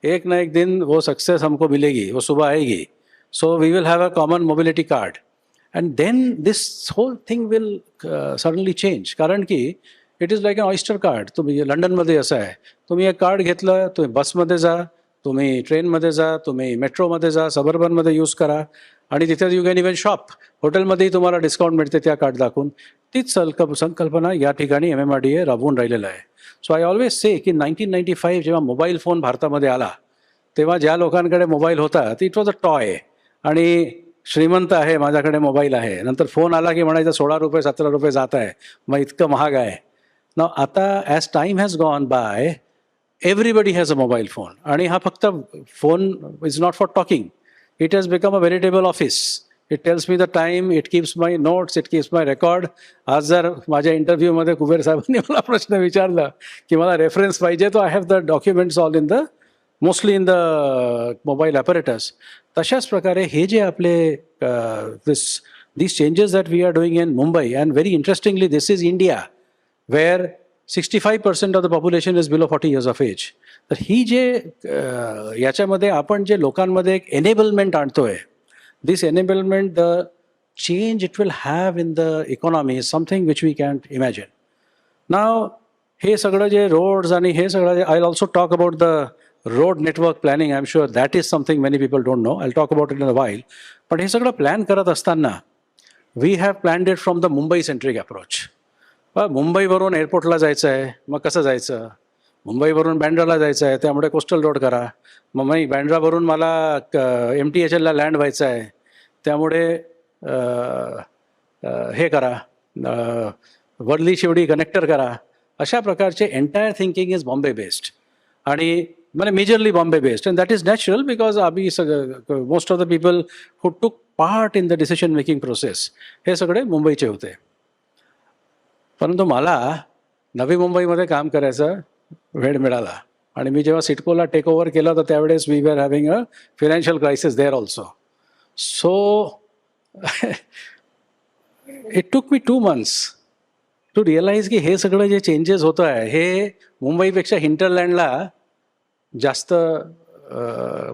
एक ना एक दिन वो सक्सेस हमको मिलेगी, वो सुबह आएगी. So we will have a common mobility card, and then this whole thing will suddenly change. कारण की it is like an oyster card. तुम्ही लंडनमध्ये असं आहे, तुम्ही एक कार्ड घेतलं, तुम्ही बसमध्ये जा, तुम्ही ट्रेनमध्ये जा, तुम्ही मेट्रोमध्ये जा, सबर्बनमध्ये यूज करा आणि तिथे यू कॅन इव्हन शॉप. हॉटेलमध्येही तुम्हाला डिस्काउंट मिळते त्या कार्ड दाखवून. तीच संकल्पना या ठिकाणी MMRDA राबवून राहिलेलं आहे. सो आय ऑलवेज से की 1995 जेव्हा मोबाईल फोन भारतामध्ये आला तेव्हा ज्या लोकांकडे मोबाईल होता इट वॉज अ टॉय. आणि श्रीमंत आहे माझ्याकडे मोबाईल आहे. नंतर फोन आला की म्हणायचं 16 रुपये 17 रुपये जात आहे, मग इतकं महाग आहे ना. आता as time has gone by everybody has a mobile phone. आणि हा फक्त phone is not for talking. It has become a veritable office. It tells me the time, it keeps my notes, it keeps my record. आज जर माझ्या इंटरव्ह्यूमध्ये कुबेर साहेबांनी मला प्रश्न विचारला की मला रेफरन्स पाहिजे, तो I have the documents all in the mostly in the mobile apparatus. तशाच प्रकारे हे जे आपले these changes that we are doing in Mumbai, and very interestingly this is India where 65% of the population is below 40 years of age. तर ही जे याच्यामध्ये आपण जे लोकांमध्ये एक एनेबलमेंट आणतोय, this enablement, the change it will have in the economy is something which we can't imagine. Now हे सगळं जे रोड्स आणि हे सगळं, I'll also talk about the road network planning. I'm sure that is something many people don't know. I'll talk about it in a while. पण हे सगळं प्लॅन करत असताना we have planned it from the Mumbai centric approach. मुंबईवरून एअरपोर्टला जायचं आहे, मग कसं जायचं? मुंबईवरून बँड्राला जायचं आहे, त्यामुळे कोस्टल रोड करा. मग बँड्रावरून मला MTHLला लँड व्हायचं आहे, त्यामुळे हे करा, वर्ली शिवडी कनेक्टर करा. अशा प्रकारचे entire thinking is Bombay based आणि म्हणजे majorly Bombay based. And that is natural because आम्ही most of the people who took part in the decision making process हे सगळे मुंबईचे होते. परंतु मला नवी मुंबईमध्ये काम करायचा वेळ मिळाला आणि मी जेव्हा सिडकोला टेक ओव्हर केलं तर त्यावेळेस we were having a financial crisis there also. So it took me 2 months to realise की हे सगळं जे चेंजेस होतं आहे हे मुंबईपेक्षा हिंटरलँडला जास्त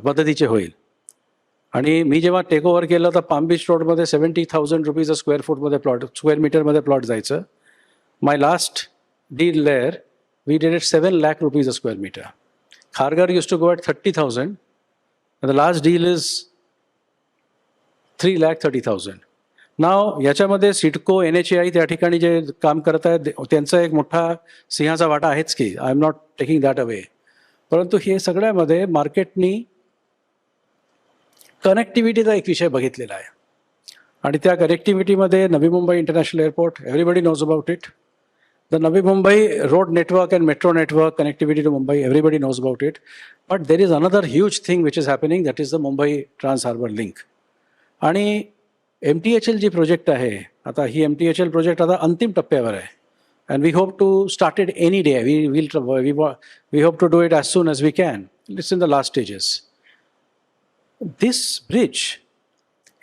मदतीचे होईल. आणि मी जेव्हा टेक ओव्हर केलं तर पाम बीच रोडमध्ये 70,000 रुपीज स्क्वेअर मीटरमध्ये प्लॉट जायचं. My last deal there we did it 7 lakh rupees a square meter. Kharghar used to go at 30,000. The last deal is 3,30,000. नाव याच्यामध्ये सिडको NHAI त्या ठिकाणी जे काम करत आहेत त्यांचा एक मोठा सिंहाचा वाटा आहेच की, I am not taking that away. परंतु हे सगळ्यामध्ये मार्केटनी कनेक्टिव्हिटीचा एक विषय बघितलेला आहे आणि त्या कनेक्टिव्हिटीमध्ये Navi Mumbai international airport, everybody knows about it. The Navi Mumbai road network and metro network connectivity to Mumbai, everybody knows about it. But there is another huge thing which is happening, that is the Mumbai trans harbour link. आणि MTHL जी प्रोजेक्ट आहे, आता ही MTHL प्रोजेक्ट आता अंतिम टप्प्यावर आहे. And we hope to start it any day. We hope to do it as soon as we can. It's in the last stages. This bridge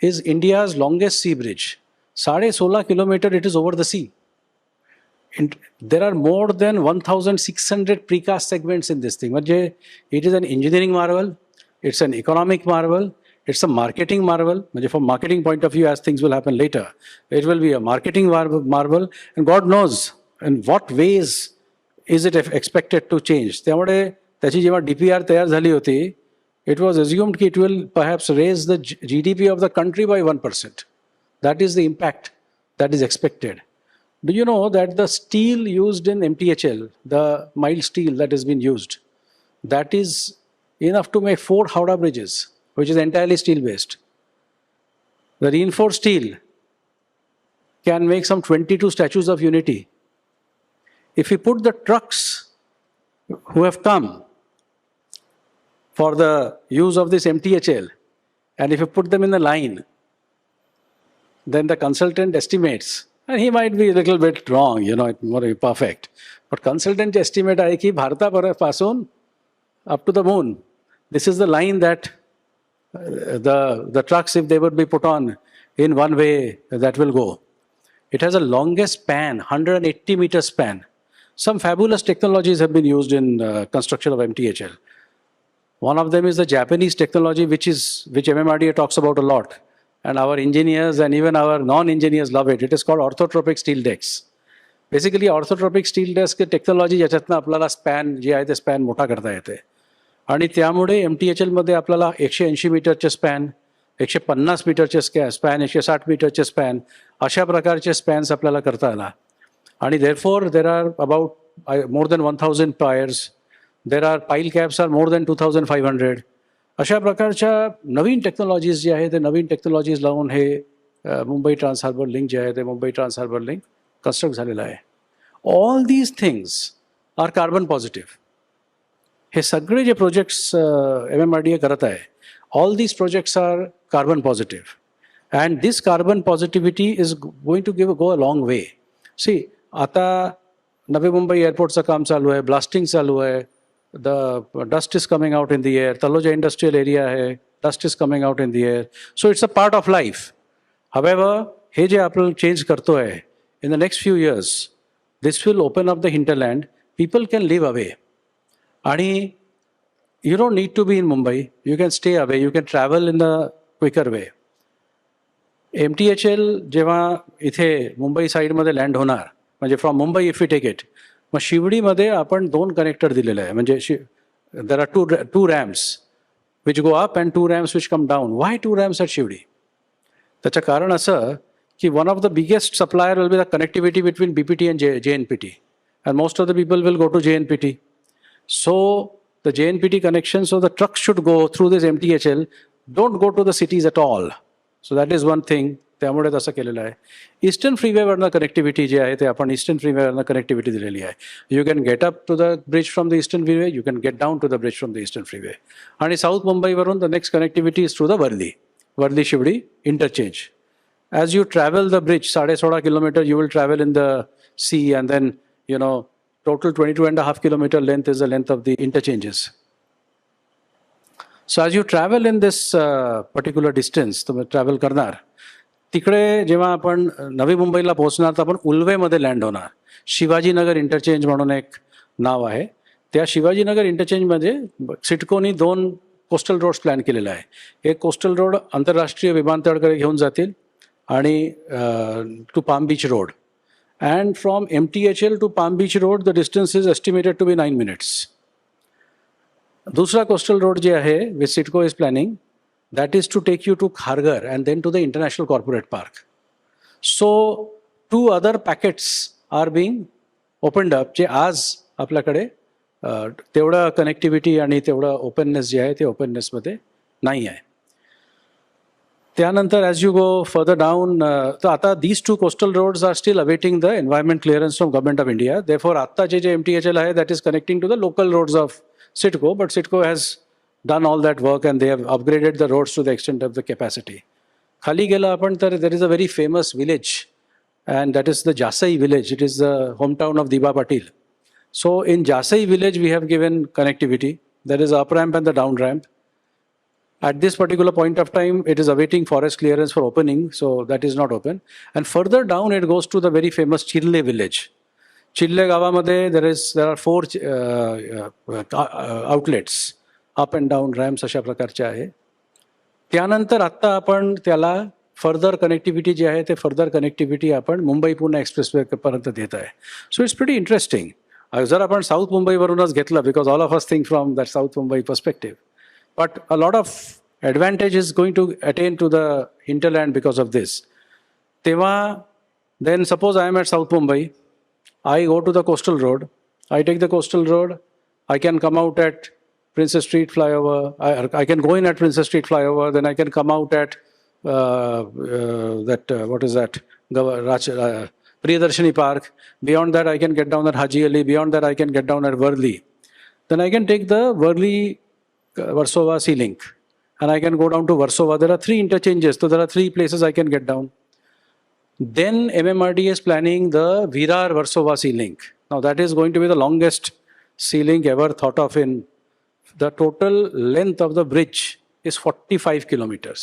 is India's longest sea bridge. 16.5 kilometer it is over the sea. There are more than 1,600 precast segments in this thing. It is an engineering marvel. It's an economic marvel. It's a marketing marvel. From marketing point of view, as things will happen later, it will be a marketing marvel. And God knows in what ways is it expected to change. त्यामुळे त्याची जेव्हा DPR तयार झाली होती, it was assumed that it will perhaps raise the GDP of the country by 1%. That is the impact that is expected. Do you know that the steel used in MTHL, the mild steel that has been used, that is enough to make 4 Howrah bridges, which is entirely steel-based. The reinforced steel can make some 22 statues of unity. If we put the trucks who have come for the use of this MTHL, and if you put them in the line, then the consultant estimates, and he might be a little bit wrong, it's not perfect, but consultant estimate आहे की भारतापासून up to the moon, this is the line that the trucks, if they would be put on in one way, that will go. It has a longest span, 180-meter span. Some fabulous technologies have been used in construction of MTHL. One of them is the Japanese technology, which MMRDA talks about a lot. And our engineers and even our non-engineers love it. It is called orthotropic steel decks. Basically, orthotropic steel decks technology ज्याच्यातनं आपल्याला स्पॅन जे आहे ते स्पॅन मोठा करता येते. आणि त्यामुळे MTHL मध्ये आपल्याला 180 मीटरचे स्पॅन, 150 मीटरचे स्पॅन, 160 मीटरचे स्पॅन, अशा प्रकारचे स्पॅन्स आपल्याला करता आला. आणि therefore there are about more than 1,000 piers. There are pile caps are more than 2,500. अशा प्रकारच्या नवीन टेक्नॉलॉजीज जे आहे ते नवीन टेक्नॉलॉजीज लावून हे मुंबई ट्रान्स हार्बर लिंक जे आहे ते Mumbai trans harbour Link construct झालेलं आहे. All these things are carbon positive. हे सगळे जे प्रोजेक्ट्स MMRDA करत आहे, all these projects are carbon positive and this carbon positivity is going to go a long way. See, आता नवी मुंबई एअरपोर्टचं काम चालू आहे, ब्लास्टिंग चालू आहे, the dust is coming out in the air. Taloja industrial area hai, dust is coming out in the air. So it's a part of life. However, हे जे आपण change करतोय, in the next few years, this will open up the hinterland. People can live away. आणि you don't need to be in Mumbai. You can stay away. You can travel in the quicker way. MTHL जेव्हा इथे मुंबई साईडमध्ये लँड होणार, म्हणजे from Mumbai if you take it, मग शिवडीमध्ये आपण 2 कनेक्टर दिलेले आहे. म्हणजे there are two ramps which go up and 2 ramps which come down. Why 2 ramps at Shivdi? त्याचं कारण असं की one of the biggest supplier will be the connectivity between BPT and JNPT, and most of the people will go to JNPT. So the JNPT connection, so the trucks should go through this MTHL, don't go to the cities at all. So that is one thing. त्यामुळे तसं केलेलं आहे. ईस्टर्न फ्रीवेवरनं कनेक्टिव्हिटी जे आहे ते आपण ईस्टर्न फ्रीवेवरनं कनेक्टिव्हिटी दिलेली आहे. You can get up to the bridge from the Eastern Freeway, you can get down to the bridge from the Eastern Freeway. आणि साऊथ मुंबईवरून the next connectivity is through the Worli Sewri interchange. As you travel the bridge 16.5 kilometre you will travel in the sea, and then total 22.5 kilometer length is the length of the interchanges. So as you travel in this particular distance, तुम्ही ट्रॅव्हल करणार, तिकडे जेव्हा आपण नवी मुंबईला पोहोचणार तर आपण उल्वेमध्ये लँड होणार. शिवाजीनगर इंटरचेंज म्हणून एक नाव आहे. त्या शिवाजीनगर इंटरचेंजमध्ये सिडकोनी 2 कोस्टल रोड्स प्लॅन केलेले आहे. एक कोस्टल रोड आंतरराष्ट्रीय विमानतळाकडे घेऊन जातील आणि to Palm Beach Road. And from MTHL to Palm Beach Road the distance is estimated to be 9 minutes. दूसरा कोस्टल रोड जे आहे which CIDCO is planning that is to take you to Kharghar and then to the international corporate park. So 2 other packets are being opened up जे आज आपल्याकडे तेवढं कनेक्टिव्हिटी आणि तेवढं ओपननेस जे आहे ते ओपननेसमध्ये नाही आहे. त्यानंतर as you go further down तर आता these 2 coastal roads are still awaiting the environment clearance from government of India. Therefore आत्ताचे जे MTHL आहे that is connecting to the local roads of CIDCO, but CIDCO has done all that work and they have upgraded the roads to the extent of the capacity. खाली गेलं आपण तर there is a very famous village and that is the Jasai village. It is the hometown of Diba Patil. So in Jasai village, we have given connectivity. There is up ramp and the down ramp. At this particular point of time, it is awaiting forest clearance for opening, so that is not open. And further down, it goes to the very famous Chille village. Chille गावामध्ये there are 4 outlets, up and down ramps अशा प्रकारचे आहे. त्यानंतर आत्ता आपण त्याला फर्दर कनेक्टिव्हिटी जी आहे ते फर्दर कनेक्टिव्हिटी आपण मुंबई पुणे एक्सप्रेसवे पर्यंत देत आहे. So it's pretty interesting. जर आपण साऊथ मुंबईवरूनच घेतलं because all of us think from that south Mumbai perspective, but a lot of advantage is going to attain to the hinterland because of this. तेव्हा then suppose I am at south Mumbai, I go to the coastal road, I take the coastal road, I can come out at Princess Street flyover, I can go in at Princess Street flyover, then I can come out at what is that, Priyadarshini Park. Beyond that, I can get down at Haji Ali. Beyond that, I can get down at Worli. Then I can take the Worli-Versova Sea Link, and I can go down to Versova. There are 3 interchanges, so there are 3 places I can get down. Then MMRDA is planning the Virar-Versova Sea Link. Now that is going to be the longest sea link ever thought of in. The total length of the bridge is 45 kilometers.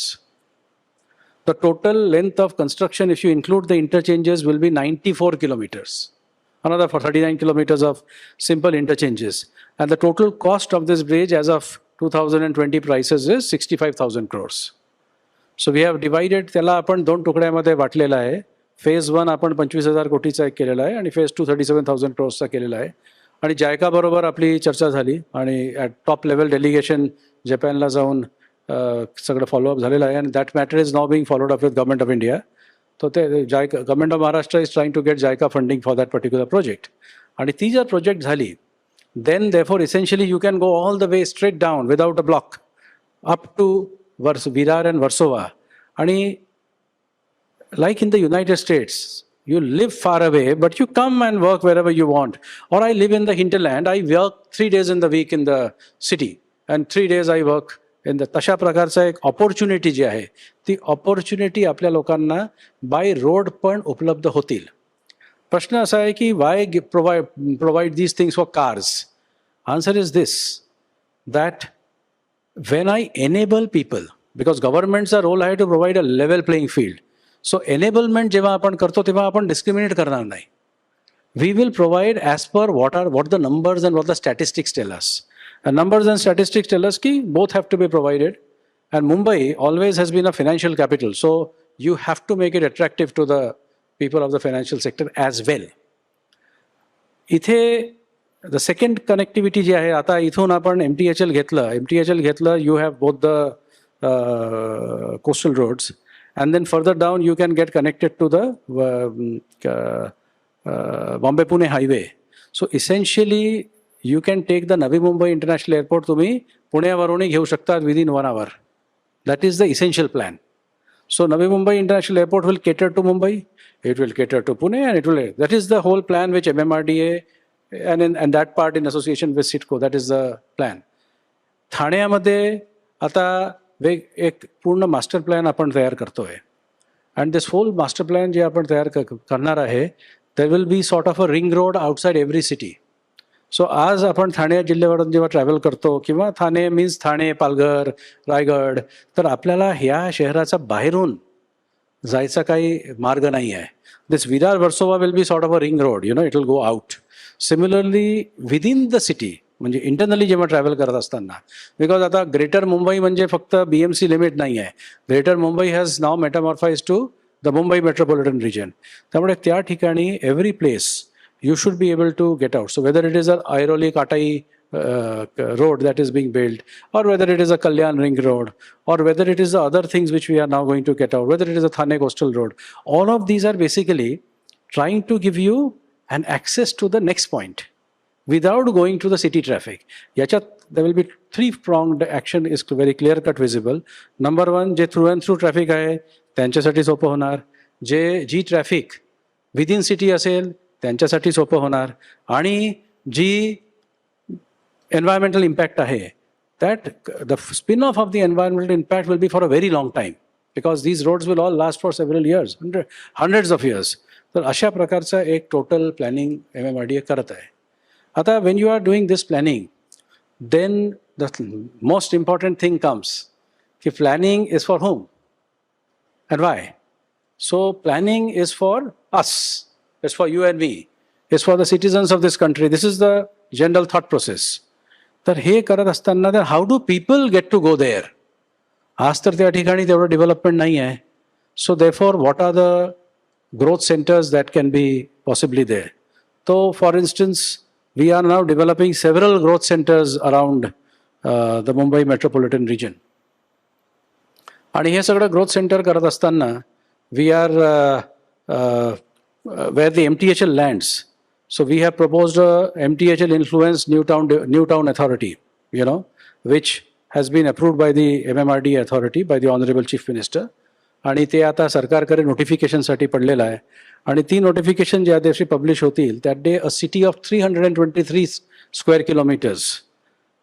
The total length of construction, if you include the interchanges, will be 94 kilometers. Another for 39 kilometers of simple interchanges. And the total cost of this bridge as of 2020 prices is 65,000 crores. So we have divided, त्याला आपण 2 तुकड्यामध्ये वाटलेला आहे. फेज 1 आपण 25,000 कोटीचा एक केलेला आहे आणि फेज 2 37,000 क्रोर्सचा केलेला आहे. आणि जायका बरोबर आपली चर्चा झाली आणि ॲट टॉप लेवल डेलिगेशन जपानला जाऊन सगळं फॉलोअप झालेलं आहे. आणि that matter is now being followed up with government of India. तो ते JICA government of Maharashtra is trying to get JICA funding for that particular project. आणि ती जर प्रोजेक्ट झाली then therefore essentially you can go all the way straight down without a block up to Virar and Versova. आणि like in the United States, you live far away, but you come and work wherever you want. Or I live in the hinterland, I work 3 days in the week in the city, and 3 days I work in the तशा प्रकारचा एक ऑपॉर्च्युनिटी जी आहे ती ऑपॉर्च्युनिटी आपल्या लोकांना बाय रोड पण उपलब्ध होतील. प्रश्न असा आहे की why provide these things for cars. Answer is this, that when I enable people, because governmentचा रोल आहे to provide a level playing field. So enablement जेव्हा आपण करतो तेव्हा आपण डिस्क्रिमिनेट करणार नाही. We will provide as per what the numbers and what the statistics tell us. And numbers and statistics tell us ki both have to be provided. And Mumbai always has been a financial capital. So you have to make it attractive to the people of the financial sector as well. इथे the second connectivity जी आहे, आता इथून आपण MTHL घेतलं, you have both the coastal roads. And then further down, you can get connected to the Bombay-Pune highway. So essentially, you can take the Navi Mumbai International Airport तुम्ही पुण्यावरूनही घेऊ शकता within 1 hour. That is the essential plan. So Navi Mumbai International Airport will cater to Mumbai, it will cater to Pune, and that is the whole plan which MMRDA and that part in association with CITCO, that is the plan. ठाण्यामध्ये आता एक पूर्ण मास्टर प्लॅन आपण तयार करतोय. And this whole master plan जे आपण तयार करणार आहे, there will be sort of a ring road outside every city. So आज आपण ठाणे जिल्ह्यावरून जेव्हा ट्रॅव्हल करतो किंवा ठाणे मीन्स ठाणे, पालघर, रायगड, तर आपल्याला ह्या शहराचा बाहेरून जायचा काही मार्ग नाही आहे. This Virar Versova will be sort of a ring road, it will go out. Similarly within the city, म्हणजे इंटरनली जेव्हा ट्रॅव्हल करत असताना, बिकॉज आता ग्रेटर मुंबई म्हणजे फक्त BMC लिमिट नाही आहे. Greater Mumbai has now metamorphose to the Mumbai metropolitan region. त्यामुळे त्या ठिकाणी every place you should be able to get out. So whether it is a Airoli, Katai, road that is being built, or whether it is a Kalyan Ring Road, or whether it is the other things which we are now going to get out, whether it is a Thane Coastal Road. All of these are basically trying to give you an access to the next point without going to the city traffic. Yachat, there will be three-pronged action is very clear-cut visible. Number one, जे through and through traffic आहे त्यांच्यासाठी सोपं होणार. जी ट्रॅफिक विदिन सिटी असेल त्यांच्यासाठी सोपं होणार. आणि जी environmental impact आहे, that the spin-off of the environmental impact will be for a very long time, because these roads will all last for several years, hundreds of years. तर अशा प्रकारचा एक टोटल प्लॅनिंग MMRDA करत आहे. आता when you are doing this planning, then the most important thing comes की planning is for whom and why. So planning is for us, it's for you and me, it's for the citizens of this country. This is the general thought process. तर हे करत असताना तर how do people get to go there. आज तर त्या ठिकाणी तेवढं डेव्हलपमेंट नाही आहे. So therefore what are the growth centres that can be possibly there. तो for instance we are now developing several growth centres around the Mumbai metropolitan region. आणि हे सगळं ग्रोथ सेंटर करत असताना we are where the MTHL lands. So we have proposed a MTHL influenced new town authority, which has been approved by the MMRDA authority by the Honorable Chief Minister. आणि ते आता सरकारकडे नोटिफिकेशनसाठी पडलेलं आहे. आणि ती नोटिफिकेशन ज्या दिवशी पब्लिश होतील that day a city of 323 square kilometers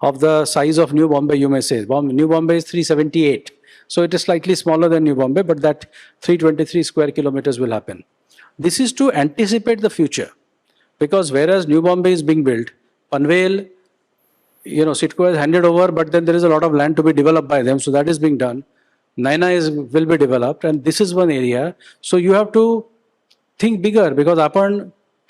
of the size of New Bombay, you may say. New Bombay is 378. So it is slightly smaller than New Bombay, but that 323 square kilometers will happen. This is to anticipate the future. Because whereas New Bombay is being built, Panvel, CIDCO has handed over, but then there is a lot of land to be developed by them, so that is being done. Naina will be developed, and this is one area. So you have to think bigger, because आपण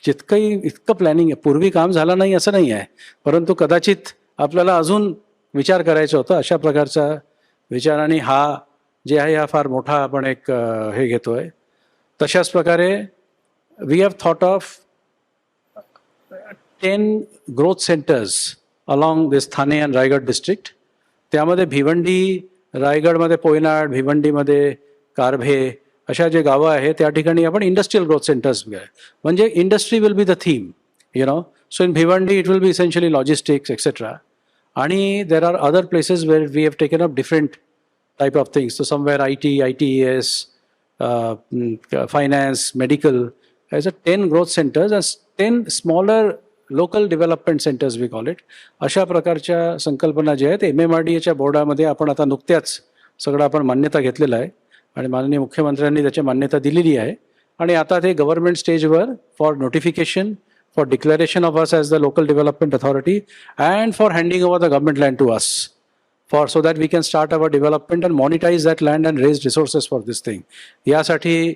जितकंही इतकं प्लॅनिंग पूर्वी काम झालं नाही असं नाही आहे, परंतु कदाचित आपल्याला अजून विचार करायचा होता. अशा प्रकारचा विचाराने हा जे आहे हा फार मोठा आपण एक हे घेतोय. तशाच प्रकारे we have thought of 10 growth centers along this Thane and Raigad district. त्यामध्ये भिवंडी, रायगडमध्ये पोयनाड, भिवंडीमध्ये कारभे अशा जे गावं आहेत त्या ठिकाणी आपण इंडस्ट्रियल ग्रोथ सेंटर्स म्हणजे industry will be the theme. So in Bhiwandi it will be essentially logistics etcetera. आणि there are other places where we have taken up different type of things. So somewhere ITES, finance, medical, as a 10 growth centers and 10 smaller local development centers we call it. अशा प्रकारच्या संकल्पना ज्या आहेत MMRDAच्या बोर्डामध्ये आपण आता नुकत्याच सगळं आपण मान्यता घेतलेलं आहे आणि माननीय मुख्यमंत्र्यांनी त्याची मान्यता दिलेली आहे. आणि आता ते गव्हर्नमेंट स्टेजवर for notification, for declaration of us as the local development authority and for handing over the government land to us for so that we can start our development and monetise that land and raise resources for this thing. यासाठी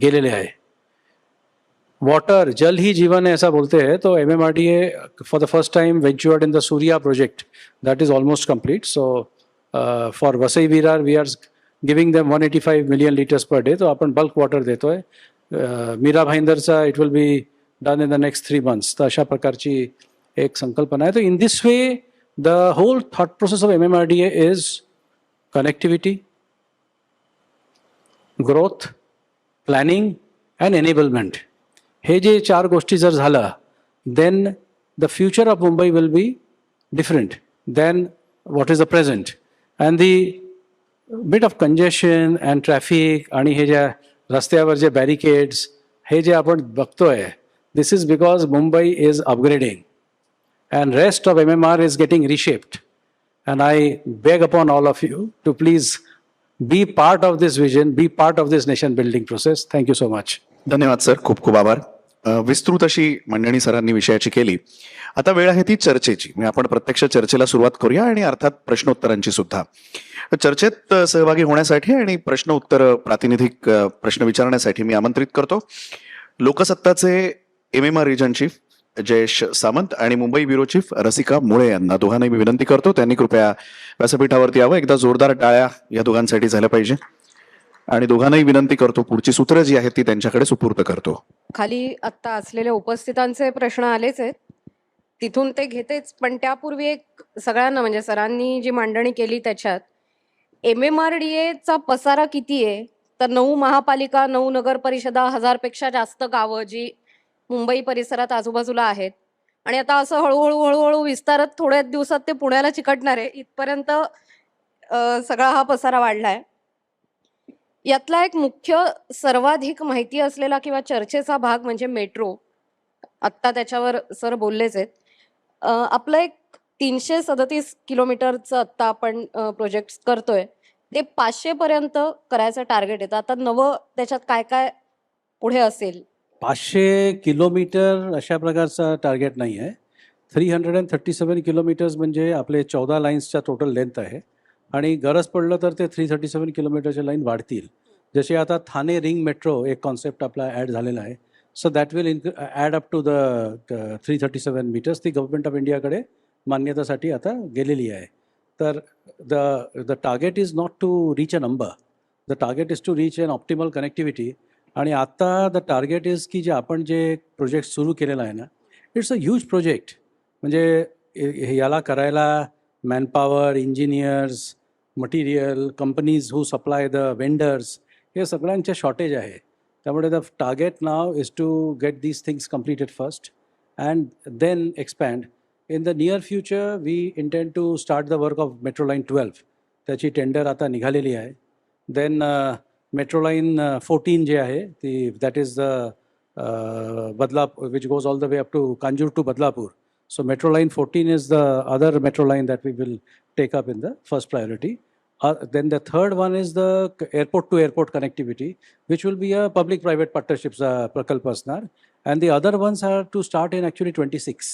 गेलेले आहे. वाटर, जल ही जीवन है ऐसा बोलते हैं. तो MMRDA for the first time ventured in the Surya project that is almost complete. So for Vasai Virar we are giving them 185 million liters per day. तो आपण बल्क वॉटर देतोय. मीरा भाईंदरचा it will be done in the next 3 months. तर अशा प्रकारची एक संकल्पना आहे. तो in this way the whole thought process of MMRDA is connectivity, growth, planning and enablement. हे जे 4 गोष्टी जर झालं then the future of Mumbai will be different than what is the present. And the bit of congestion and traffic आणि हे ज्या रस्त्यावर जे बॅरिकेड्स हे जे आपण बघतोय, this is because Mumbai is upgrading and rest of MMR is getting reshaped. And I beg upon all of you to please be part of this vision, be part of this nation building process. Thank you so much. धन्यवाद सर, खूप खूप आभार. विस्तृत अशी मांडणी सरांनी विषयाची केली. आता वेळ आहे ती चर्चेची. आपण प्रत्यक्ष चर्चेला सुरुवात करूया आणि अर्थात प्रश्नोत्तरांची सुद्धा. चर्चेत सहभागी होण्यासाठी आणि प्रश्न उत्तर प्रातिनिधिक प्रश्न विचारण्यासाठी मी आमंत्रित करतो लोकसत्ताचे MMR region chief Jayesh Samant आणि मुंबई ब्युरो चीफ रसिका मुळे यांना. दोघांनाही मी विनंती करतो त्यांनी कृपया व्यासपीठावरती यावं. एकदा जोरदार टाळ्या या दोघांसाठी झाल्या पाहिजे. आणि दोघांनाही विनंती करतो पुढची सूत्र जी आहेत ती त्यांच्याकडे सुपूर्द करतो. खाली आत्ता असलेल्या उपस्थितांचे प्रश्न आलेच आहेत. तिथून ते घेतेच, पण त्यापूर्वी एक सगळ्यांना म्हणजे सरांनी जी मांडणी केली त्याच्यात MMRDA चा पसारा किती आहे, तर 9 महापालिका, 9 नगर परिषदा, 1000पेक्षा जास्त गावं जी मुंबई परिसरात आजूबाजूला आहेत. आणि आता असं हळूहळू हळूहळू विस्तारत थोड्या दिवसात ते पुण्याला चिकटणार आहे इथपर्यंत सगळा हा पसारा वाढलाय. यातला एक मुख्य सर्वाधिक माहिती असलेला किंवा चर्चेचा भाग म्हणजे मेट्रो. आत्ता त्याच्यावर सर बोललेच आहेत. आपलं एक 337 किलोमीटरचं आत्ता आपण प्रोजेक्ट करतोय. ते 500 पर्यंत करायचं टार्गेट आहे. तर आता नवं त्याच्यात काय काय पुढे असेल? 500 किलोमीटर अशा प्रकारचा टार्गेट नाही आहे. 337 किलोमीटर्स म्हणजे आपले 14 लाईन्सच्या टोटल लेंथ आहे आणि गरज पडलं तर ते 337 किलोमीटरच्या लाईन वाढतील. जसे आता ठाणे रिंग मेट्रो एक कॉन्सेप्ट आपला ॲड झालेला आहे. So that will add up to the 337 metres. ती गव्हर्नमेंट ऑफ इंडियाकडे मान्यतासाठी आता गेलेली आहे. तर the target is not to reach a number. The target is to reach an optimal connectivity. आणि आता द टार्गेट इज की जे आपण जे प्रोजेक्ट सुरू केलेला आहे ना, इट्स अ ह्यूज प्रोजेक्ट. म्हणजे याला करायला manpower, engineers, material, companies who supply the vendors, हे सगळ्यांचे शॉर्टेज आहे. त्यामुळे the target now is to get these things completed first and then expand. In the near future we intend to start the work of metro line 12. त्याची टेंडर आता निघालेली आहे. देन मेट्रो लाईन 14 जे आहे ती that is the Badlapur which goes all the way up to Kanjur to Badlapur. So Metro Line 14 is the other metro line that we will take up in the first priority. Then the third one is the airport to airport connectivity, which will be a public-private partnerships प्रकल्प असणार. And the other ones are to start in actually 26.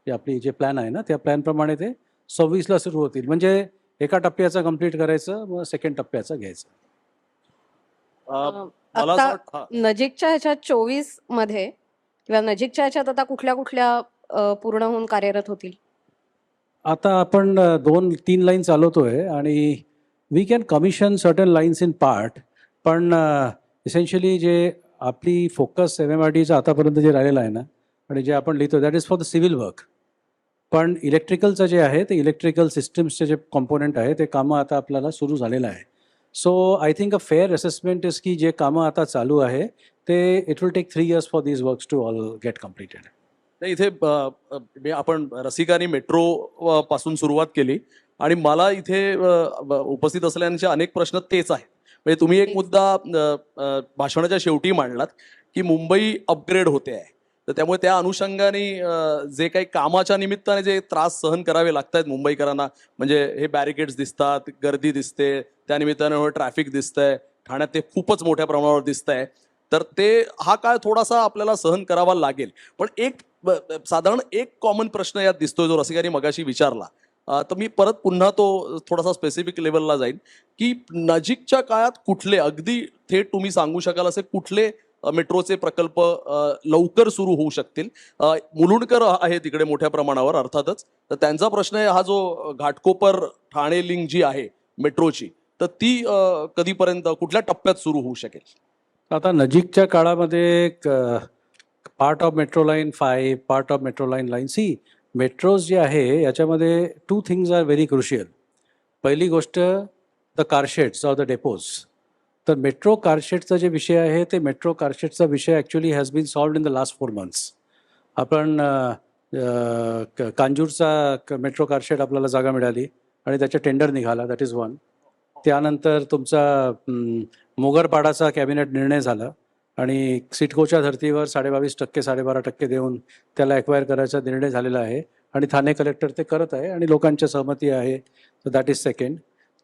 जे आपली जे प्लॅन आहे ना त्या प्लॅनप्रमाणे ते 26ला सुरू होतील. म्हणजे एका टप्प्याचं कंप्लीट करायचं, मग सेकंड टप्प्याचं घ्यायचं. मला असं आता वाटतं नजीकच्या ह्याच्यात 24 मध्ये किंवा नजीकच्या ह्याच्यात आता कुठल्या कुठल्या पूर्ण होऊन कार्यरत होतील? आता आपण 2-3 लाईन चालवतोय आणि we can commission certain lines in part. पण इसेन्शियली जे आपली फोकस MMRDचं आतापर्यंत जे राहिलेलं आहे ना आणि जे आपण लिहितो that is for the civil work. पण इलेक्ट्रिकलचं जे आहे ते इलेक्ट्रिकल सिस्टम्सचे जे कॉम्पोनंट आहे ते कामं आता आपल्याला सुरू झालेलं आहे. So I think a fair assessment is की जे कामं आता चालू आहे ते it will take 3 years for these works to all get completed. नाही, इथे आपण रसिकांनी मेट्रो पासून सुरुवात केली आणि मला इथे उपस्थित असलेल्यांचे अनेक प्रश्न तेच आहेत. म्हणजे तुम्ही एक मुद्दा भाषणाच्या शेवटी मांडलात की मुंबई अपग्रेड होते आहे, तर त्यामुळे त्या अनुषंगाने जे काही कामाच्या निमित्ताने जे त्रास सहन करावे लागत आहेत मुंबईकरांना, म्हणजे हे बॅरिकेड्स दिसतात, गर्दी दिसते, त्या निमित्ताने ट्रॅफिक दिसतंय, ठाण्यात ते खूपच मोठ्या प्रमाणावर दिसतंय, तर ते हा काळ थोडासा आपल्याला सहन करावा लागेल. पण एक साधारण एक कॉमन प्रश्न यात दिसतोय जो रसिकांनी मगाशी विचारला, तर मी परत पुन्हा तो थोडासा स्पेसिफिक लेवलला जाईन की नजीकच्या काळात कुठले अगदी थेट तुम्ही सांगू शकाल असे कुठले मेट्रोचे प्रकल्प लवकर सुरू होऊ शकतील? मुलुंडकर आहे तिकडे मोठ्या प्रमाणावर अर्थातच, तर त्यांचा प्रश्न आहे हा जो घाटकोपर ठाणे लिंक जी आहे मेट्रोची, तर ती कधीपर्यंत कुठल्या टप्प्यात सुरू होऊ शकेल? आता नजीकच्या काळामध्ये part of metro line 5, part of metro line C, metros जे आहे याच्यामध्ये 2 थिंग्स आर व्हेरी क्रुशियल. पहिली गोष्ट the car sheds or the depots. तर मेट्रो कारशेडचा जे विषय आहे ते मेट्रो कारशेडचा विषय actually has been solved in the last 4 months. आपण कांजूरचा मेट्रो कारशेड आपल्याला जागा मिळाली आणि त्याचे टेंडर निघाला, दॅट इज वन. त्यानंतर तुमचा मोगरपाडाचा कॅबिनेट निर्णय झाला आणि सिडकोच्या धर्तीवर 22.5% 12.5% देऊन त्याला ॲक्वायर करायचा निर्णय झालेला आहे आणि ठाणे कलेक्टर ते करत आहे आणि लोकांच्या सहमती आहे. तर that is second.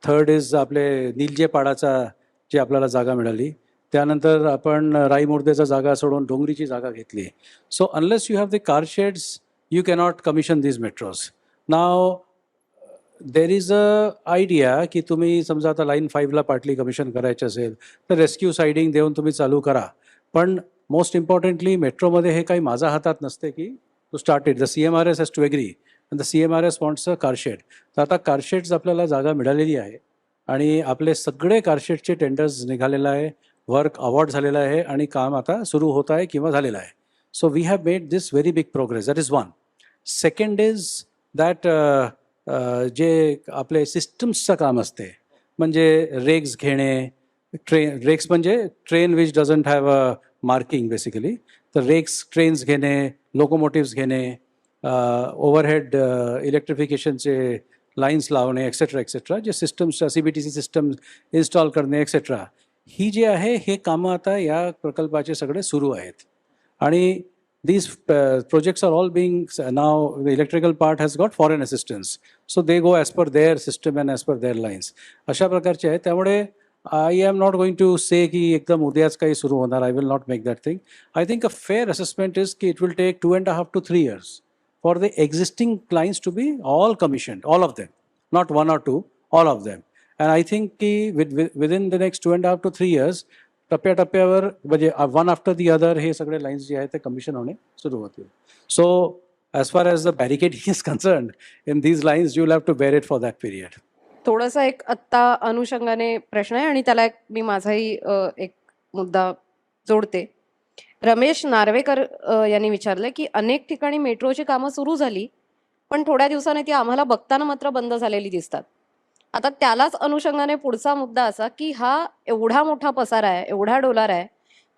Third is आपले निलजेपाडाचा जी आपल्याला जागा मिळाली. त्यानंतर आपण राईमुर्देचा जागा सोडून डोंगरीची जागा घेतली. So unless you have the car shades you cannot commission these metros. Now there is a idea की तुम्ही समजा आता लाईन 5ला पार्टली कमिशन करायचे असेल तर रेस्क्यू सायडिंग देऊन तुम्ही चालू करा. पण मोस्ट इम्पॉर्टंटली मेट्रोमध्ये हे काही माझ्या हातात नसते की to start it. The CMRS has to agree and the CMRS wants a car shed. तर आता कारशेड्स आपल्याला जागा मिळालेली आहे आणि आपले सगळे कारशेडचे टेंडर्स निघालेलं आहे, वर्क अवॉर्ड झालेलं आहे आणि काम आता सुरू होत आहे किंवा झालेलं आहे. So we have made this very big progress. That is one. Second is that जे आपले सिस्टम्सचं काम असते, म्हणजे रेग्स घेणे, रेक्स म्हणजे train which doesn't have a marking basically, तर रेक्स ट्रेन्स घेणे, लोकोमोटिव्स घेणे, ओव्हरहेड इलेक्ट्रिफिकेशनचे लाईन्स लावणे एक्सेट्रा जे सिस्टम्स CBTC सिस्टम इन्स्टॉल करणे एक्सेट्रा, ही जी आहे हे कामं आता या प्रकल्पाचे सगळे सुरू आहेत. आणि these projects are all being now, the electrical part has got foreign assistance, so they go as per their system and as per their lines. अशा प्रकारचे आहे. त्यामुळे I am not going to say की एकदम उद्याच काही सुरू होणार. I will not make that thing. I think a fair assessment is की it will take 2.5 to 3 years for the existing lines to be all commissioned, all of them, not one or two, all of them. And I think की within the next 2.5 to 3 years टप्प्याटप्प्यावर म्हणजे वन आफ्टर दी अदर हे सगळे लाईन्स जे आहेत ते कमिशन होणे सुरू होतील. So as far as the barricading is concerned in these lines you will have to bear it for that period. थोडासा एक आत्ता अनुषंगाने प्रश्न आहे आणि त्याला मी माझाही एक मुद्दा जोडते. रमेश नार्वेकर यांनी विचारलं की अनेक ठिकाणी मेट्रोची कामं सुरू झाली, पण थोड्या दिवसाने ती आम्हाला बघताना मात्र बंद झालेली दिसतात. आता त्यालाच अनुषंगाने पुढचा मुद्दा असा की हा एवढा मोठा पसारा आहे, एवढा डोलार आहे,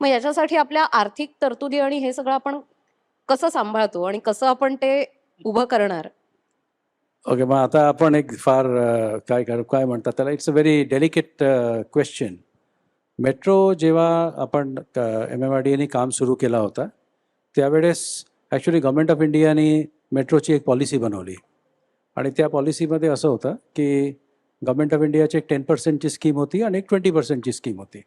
मग याच्यासाठी आपल्या आर्थिक तरतुदी आणि हे सगळं आपण कसं सांभाळतो आणि कसं आपण ते उभं करणार? ओके, मग आता आपण एक फार काय म्हणतात त्याला, it's a very delicate question. Metro जेव्हा आपण MMRDAने काम सुरू केला होता त्यावेळेस ॲक्च्युली गव्हर्नमेंट ऑफ इंडियाने मेट्रोची एक पॉलिसी बनवली आणि त्या पॉलिसीमध्ये असं होतं की गव्हर्नमेंट ऑफ इंडियाची एक 10%ची स्कीम होती आणि एक 20%ची स्कीम होती.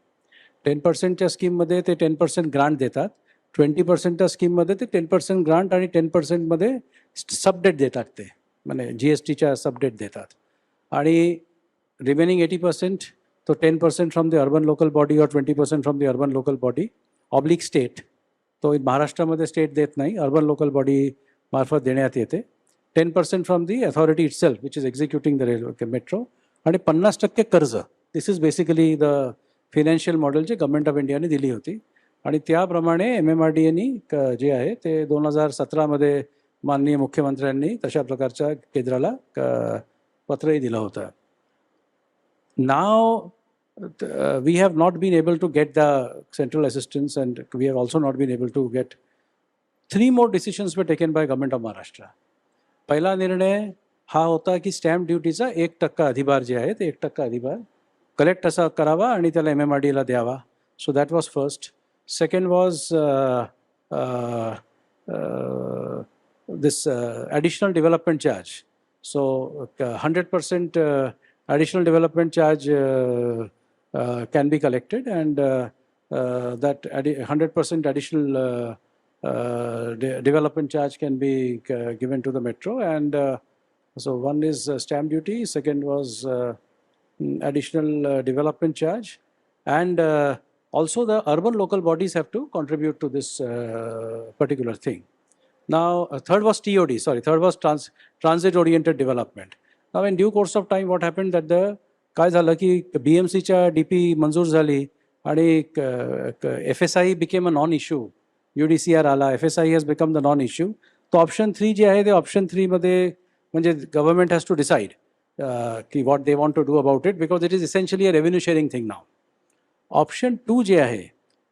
10%च्या स्कीममध्ये ते 10% ग्रांट देतात, 20%च्या स्कीममध्ये ते 10% ग्रांट आणि 10%मध्ये सबडेट देतात, ते म्हणजे GSTच्या सबडेट देतात. आणि रिमेनिंग 80% तो 10% from the urban local body और 20% from the urban local body oblique state, तो महाराष्ट्रामध्ये स्टेट देत नाही, अर्बन लोकल बॉडी मार्फत देण्यात येते. 10% from the authority itself which is executing the railway metro, आणि 50% कर्ज. This is basically the financial model जे गव्हर्नमेंट ऑफ इंडियाने दिली होती. आणि त्याप्रमाणे MMRDAने जे आहे ते 2017मध्ये माननीय मुख्यमंत्र्यांनी तशा प्रकारच्या केंद्राला पत्रही दिलं होतं. Now we have not been able to get the central assistance, and we have also not been able to get. 3 more decisions were taken by government of Maharashtra. पहिला निर्णय हा होता की स्टॅम्प ड्युटीचा 1% अधिभार जे आहे ते 1% अधिभार कलेक्ट असा करावा आणि त्याला MMRDAला द्यावा. So that was first. Second was this additional development charge. So 100% additional development charge can be collected, and that 100% additional development charge can be given to the metro. And so one is stamp duty, second was additional development charge, and also the urban local bodies have to contribute to this particular thing. Now, third was TOD, third was transit-oriented development. Now, in due course of time, what happened that काय झालं की BMCच्या DP मंजूर झाली आणि FSI became a non-issue. UDCR आला, FSI has become the non-issue. तो ऑप्शन 3 जे आहे ते ऑप्शन 3 मध्ये म्हणजे गव्हर्नमेंट हॅज टू डिसाईड की what they want to do about it, because it is essentially a revenue sharing thing now. Option 2 जे आहे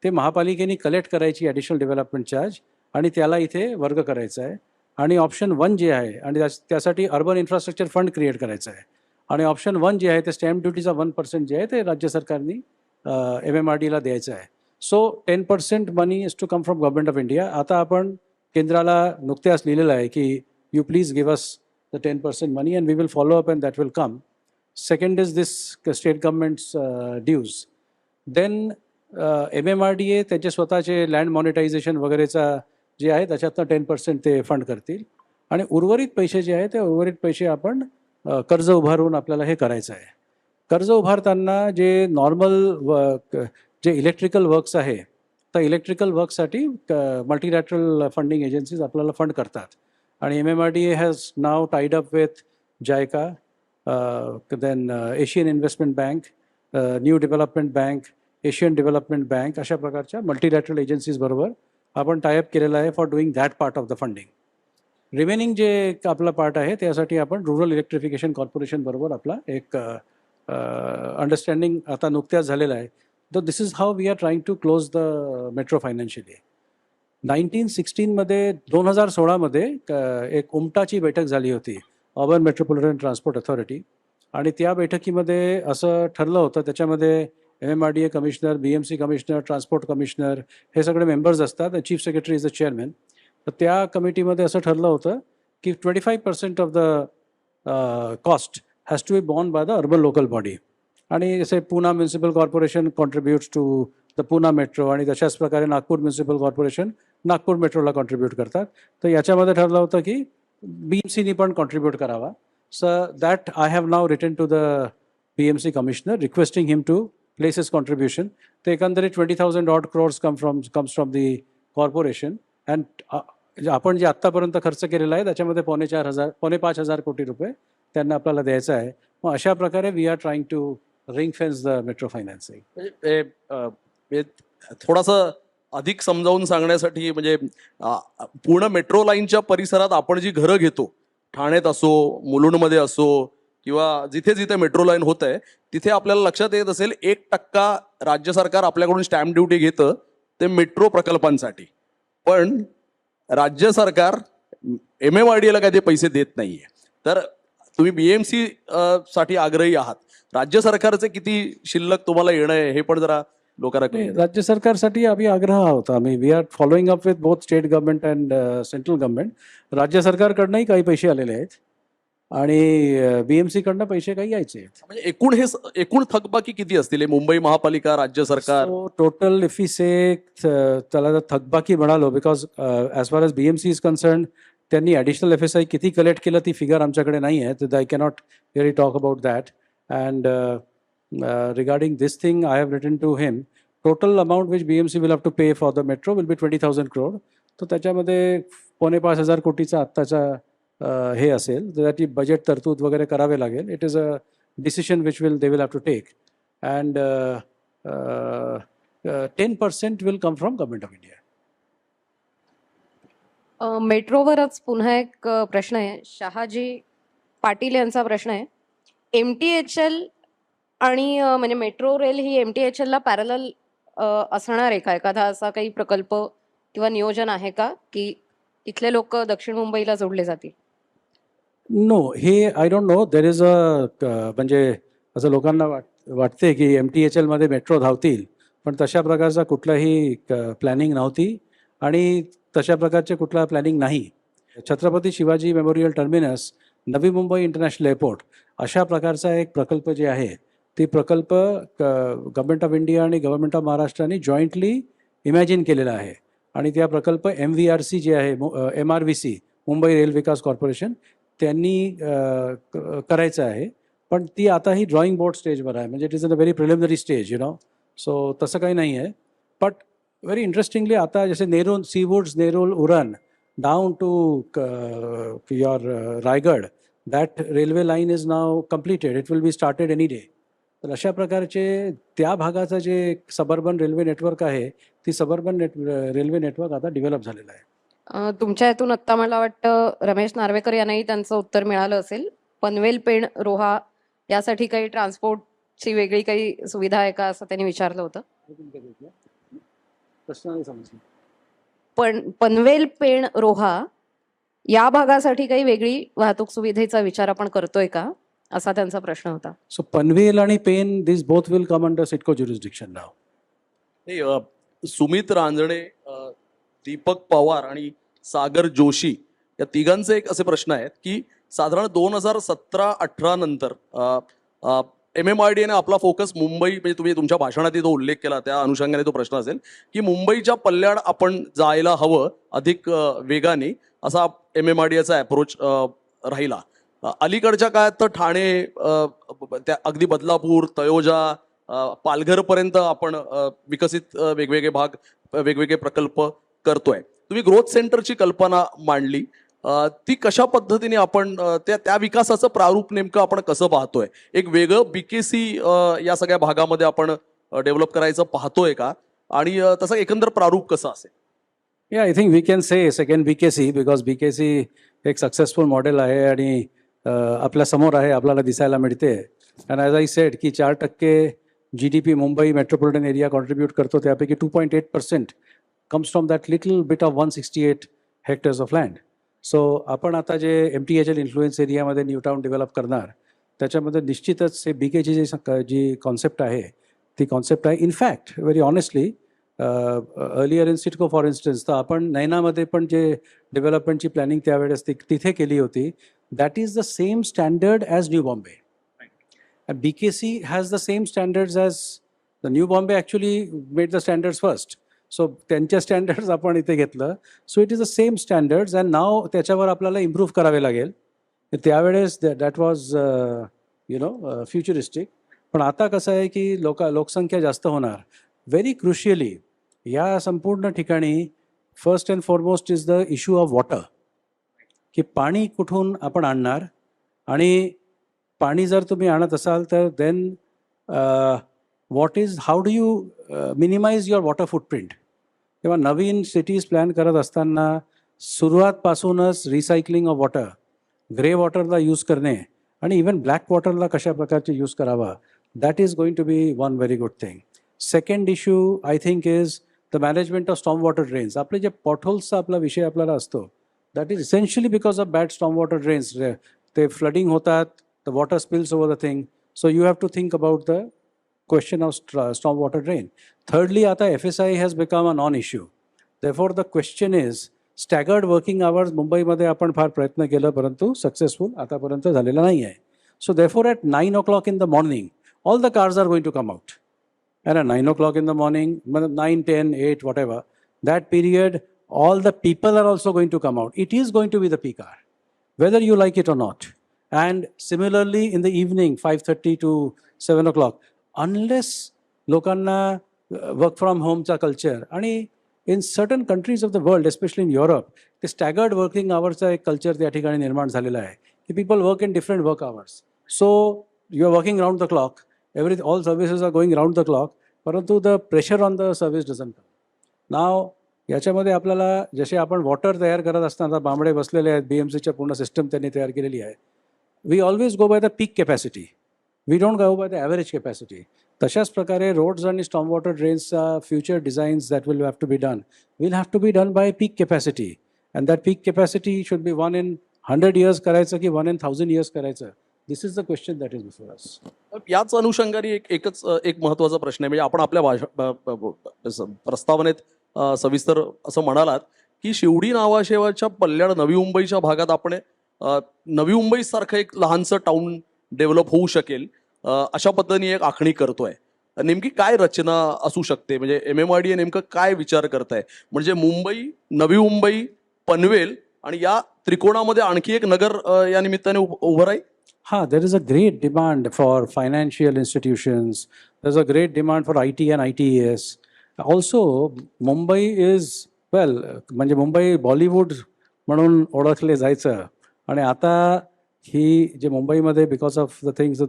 ते महापालिकेने कलेक्ट करायची ॲडिशनल डेव्हलपमेंट चार्ज आणि त्याला इथे वर्ग करायचा आहे. आणि ऑप्शन 1 जे आहे आणि त्यासाठी अर्बन इन्फ्रास्ट्रक्चर फंड क्रिएट करायचं आहे. आणि ऑप्शन 1 जे आहे ते स्टॅम्प ड्युटीचा 1% जे आहे ते राज्य सरकारने MMRDAला द्यायचं आहे. So 10% money is to come from government of India. आता आपण केंद्राला नुकत्याच लिहिलेलं आहे की you please give us the 10% money and we will follow up and that will come. Second is this state government's dues. Then MMRDA त्याचे स्वतःचे लँड मॉनिटायझेशन वगैरेचा जे आहे त्याच्यातनं 10% ते फंड करतील आणि उर्वरित पैसे जे आहे ते उर्वरित पैसे आपण कर्ज उभारून आपल्याला हे करायचं आहे. कर्ज उभारताना जे नॉर्मल जे इलेक्ट्रिकल वर्क्स आहे तर इलेक्ट्रिकल वर्कसाठी मल्टीलॅटरल फंडिंग एजन्सीज आपल्याला फंड करतात. आणि MMRDA has now tied up with JICA, then Asian Investment Bank, New Development Bank, Asian Development Bank, अशा प्रकारच्या मल्टीलॅटरल एजन्सीज बरोबर आपण टायअप केलेला आहे for doing that part of the funding. Remaining जे एक आपला पार्ट आहे त्यासाठी आपण रुरल इलेक्ट्रिफिकेशन कॉर्पोरेशन बरोबर आपला एक अंडरस्टँडिंग आता नुकत्याच झालेला आहे. तर this is how we are trying to close the metro financially. 1916मध्ये 2016मध्ये एक उमटाची बैठक झाली होती, अर्बन मेट्रोपॉलिटन ट्रान्सपोर्ट अथॉरिटी. आणि त्या बैठकीमध्ये असं ठरलं होतं, त्याच्यामध्ये MMRDA commissioner, BMC commissioner, transport commissioner हे सगळे मेंबर्स असतात. Chief secretary is the chairman. तर त्या कमिटीमध्ये असं ठरलं होतं की 25% of the cost has to be borne by the urban local body. आणि जसे Poona municipal corporation contributes to the Poona metro, आणि तशाच प्रकारे नागपूर म्युन्सिपल कॉर्पोरेशन नागपूर मेट्रोला कॉन्ट्रीब्यूट करतात. तर याच्यामध्ये ठरलं होतं की BMCनी पण कॉन्ट्रीब्यूट करावा. So that I have now written to the BMC commissioner requesting him to place his contribution. The एकंदरीत 20,000 odd crores comes from the corporation, and आपण जे आत्तापर्यंत खर्च केलेला आहे त्याच्यामध्ये 4,500 कोटी रुपये त्यांना आपल्याला द्यायचं आहे. मग अशा प्रकारे we are trying to ring fence the metro financing. म्हणजे थोडासा अधिक समजावून सांगण्यासाठी, म्हणजे पूर्ण मेट्रो लाईनच्या परिसरात आपण जी घरं घेतो, ठाण्यात असो, मुलुंडमध्ये असो, किंवा जिथे जिथे मेट्रो लाईन होत आहे तिथे आपल्याला लक्षात येत असेल 1% राज्य सरकार आपल्याकडून स्टॅम्प ड्युटी घेतं ते मेट्रो प्रकल्पांसाठी. पण राज्य सरकार MMRDA ला काय ते पैसे देत नाहीये. तर तुम्ही BMC साठी आग्रही आहात. राज्य सरकारचे किती शिल्लक तुम्हाला येणं आहे हे पण जरा लोकांना कळेल. राज्य सरकारसाठी आम्ही आग्रह आहोत. आम्ही we are following up with both state government and central government. राज्य सरकारकडनंही काही पैसे आलेले आहेत आणि BMC कडनं पैसे काही यायचे आहेत. म्हणजे एकूण थकबाकी किती असतील? मुंबई महापालिका, राज्य सरकार. टोटल इफ यू से त्याला जर थकबाकी म्हणालो, because as far as BMC is concern त्यांनी ॲडिशनल FSI किती कलेक्ट केलं ती फिगर आमच्याकडे नाही आहे. तर I cannot really talk about that. And regarding this thing, I have written to him. Total amount which BMC will have to pay for the metro will be 20,000 crore. तर त्याच्यामध्ये 4,500 कोटीचा आत्ताचा हे असेल, त्याची बजेट तरतूद वगैरे करावे लागेल. It is a decision which they will have to take. And 10% will come from government of India. मेट्रोवरच पुन्हा एक प्रश्न आहे. शहाजी पाटील यांचा प्रश्न आहे. MTHL आणि म्हणजे मेट्रो रेल ही MTHL ला पॅरलल असणार आहे का? एखादा असा काही प्रकल्प किंवा नियोजन आहे का की इथले लोक दक्षिण मुंबईला जोडले जातील? नो, हे I don't no. There is म्हणजे असं लोकांना वाटते की MTHL मध्ये मेट्रो धावतील, पण तशा प्रकारचा कुठलाही प्लॅनिंग नव्हती आणि तशा प्रकारचे कुठला प्लॅनिंग नाही. छत्रपती शिवाजी मेमोरियल टर्मिनस, नवी मुंबई इंटरनॅशनल एअरपोर्ट अशा प्रकारचा एक प्रकल्प जे आहे ते प्रकल्प गव्हर्नमेंट ऑफ इंडिया आणि गव्हर्नमेंट ऑफ महाराष्ट्राने जॉईंटली इमॅजिन केलेला आहे. आणि त्या प्रकल्प MVRC जे आहे, MRVC मुंबई रेल विकास कॉर्पोरेशन त्यांनी करायचं आहे. पण ती आता ही ड्रॉइंग बोर्ड स्टेजवर आहे, म्हणजे it is a very preliminary stage, so तसं काही नाही आहे. बट व्हेरी इंटरेस्टिंगली आता जसे Nerul, Seawoods, Nerul, Uran down to your Raigad, that railway line is now completed. It will be started any day. तर अशा प्रकारचे त्या भागाचं जे सबर्बन रेल्वे नेटवर्क आहे, ती सबर्बन रेल्वे नेटवर्क आता डेव्हलप झालेलं आहे. तुमच्या यातून आत्ता मला वाटतं रमेश नार्वेकर यांनाही त्यांचं उत्तर मिळालं असेल. पनवेल, पेण, रोहा यासाठी काही ट्रान्सपोर्टची वेगळी काही सुविधा आहे का असं त्यांनी विचारलं होतं. पण पनवेल, पेण, रोहा या भागासाठी काही वेगळी वाहतूक सुविधेचा विचार आपण करतोय का, असा त्यांचा प्रश्न होता. सो पनवेल आणि Pen, this both will come under CIDCO jurisdiction now. Sumit Ranjane, Deepak Pawar आणि सागर जोशी या तिघांचे एक असे प्रश्न आहेत की साधारण 2017-18 नंतर MMRDA ने आपला फोकस मुंबई, म्हणजे तुम्ही तुमच्या भाषणात तो उल्लेख केला, त्या अनुषंगाने तो प्रश्न असेल की मुंबईच्या पल्ल्याड आपण जायला हवं अधिक वेगाने, असा MMRDAचा अप्रोच राहिला. अलीकडच्या काळात तर ठाणे, त्या अगदी बदलापूर, तळोजा, पालघरपर्यंत आपण विकसित वेगवेगळे भाग, वेगवेगळे प्रकल्प करतोय. तुम्ही ग्रोथ सेंटरची कल्पना मांडली, ती कशा पद्धतीने आपण त्या विकासाचं प्रारूप नेमकं आपण कसं पाहतोय? एक वेगळं BKC या सगळ्या भागामध्ये आपण डेव्हलप करायचं पाहतोय का, आणि तसं एकंदर प्रारूप कसं असेल? या I think we can say second BKC because BKC एक सक्सेसफुल मॉडेल आहे आणि आपल्या समोर आहे, आपल्याला दिसायला मिळते. अँड ॲज आय सेड की 4% GDP Mumbai metropolitan area contribute करतो, त्यापैकी 2.8% comes from that little bit of 168 hectares of land. So आपण आता जे MTHL इन्फ्लुएन्स एरियामध्ये न्यू टाउन डेव्हलप करणार, त्याच्यामध्ये निश्चितच हे BKची जी कॉन्सेप्ट आहे ती कॉन्सेप्ट आहे. In fact very honestly earlier in CIDCO for instance, तर आपण नैनामध्ये पण जे डेव्हलपमेंटची प्लॅनिंग त्यावेळेस तिथे केली होती, that is the same standard as new Bombay. BKC has the same standards as the New Bombay actually made the standards first. So त्यांच्या स्टँडर्ड्स आपण इथे घेतलं. So it is the same standards and now त्याच्यावर आपल्याला इम्प्रूव्ह करावे लागेल. त्यावेळेस दॅट वॉज फ्युचरिस्टिक. पण आता कसं आहे की लोकसंख्या जास्त होणार. व्हेरी क्रुशियली या संपूर्ण ठिकाणी first and foremost is the issue of water, की पाणी कुठून आपण आणणार. आणि पाणी जर तुम्ही आणत असाल तर then how do you minimise your water footprint. तेव्हा नवीन सिटीज प्लॅन करत असताना सुरुवातपासूनच रिसायकलिंग ऑफ वॉटर, ग्रे वॉटरला यूज करणे आणि इवन ब्लॅक वॉटरला कशा प्रकारचे यूज करावा, that is going to be one very good thing. Second issue I think is the management of storm water drains. आपले जे पॉटहोल्सचा आपला विषय आपल्याला असतो, that is essentially because of bad storm water drains. ते फ्लडिंग होतात, the water spills over the thing. So you have to think about the question of storm water drain. Thirdly, आता FSI has become a non-issue. Therefore, the question is staggered working hours. मुंबईमध्ये आपण फार प्रयत्न केलं परंतु सक्सेसफुल आतापर्यंत झालेला नाही आहे. So therefore, at 9 o'clock in the morning, all the cars are going to come out. And at 9 o'clock in the morning, 9, 10, 8, whatever, that period, all the people are also going to come out. It is going to be the peak hour, whether you like it or not. And similarly in the evening 5:30 to 7 o'clock, unless लोकांना वर्क फ्रॉम होमचा कल्चर, आणि in certain countries of the world especially in Europe ते स्टॅगर्ड वर्किंग आवर्सचा एक कल्चर त्या ठिकाणी निर्माण झालेला आहे की people work in different work hours. So you are working round the clock, all services are going round the clock, परंतु the pressure on the service doesn't come. Now याच्यामध्ये आपल्याला जसे आपण वॉटर तयार करत असताना बांबडे बसलेले आहेत, BMCच्या पूर्ण सिस्टम त्यांनी तयार केलेली आहे. We always go by the peak capacity. We don't go by the average capacity. तशाच प्रकारे रोड्स आणि स्टॉर्म वॉटर ड्रेन्सचा future designs that will have to be done by peak capacity. And that peak capacity should be 1 in 100 years करायचं की 1 in 1000 years करायचं. This is the question that is before us. याच अनुषंगाने एक महत्त्वाचा प्रश्न आहे. म्हणजे आपण आपल्या प्रस्तावनेत सविस्तर असं म्हणालात की शिवडी नावाशेवाच्या पल्ल्याड नवी मुंबईच्या भागात आपण नवी मुंबई सारखं एक लहानसं टाउन डेव्हलप होऊ शकेल अशा पद्धतीने एक आखणी करतोय. नेमकी काय रचना असू शकते, म्हणजे MMRDA नेमकं काय विचार करताय? म्हणजे मुंबई, नवी मुंबई, पनवेल आणि या त्रिकोणामध्ये आणखी एक नगर या निमित्ताने उभं राहील. हां, देर is a great demand for financial institutions, there is a great demand for IT and ITES. Also Mumbai is म्हणजे मुंबई बॉलिवूड म्हणून ओळखले जायचं, आणि आता ही जे मुंबईमध्ये because of the things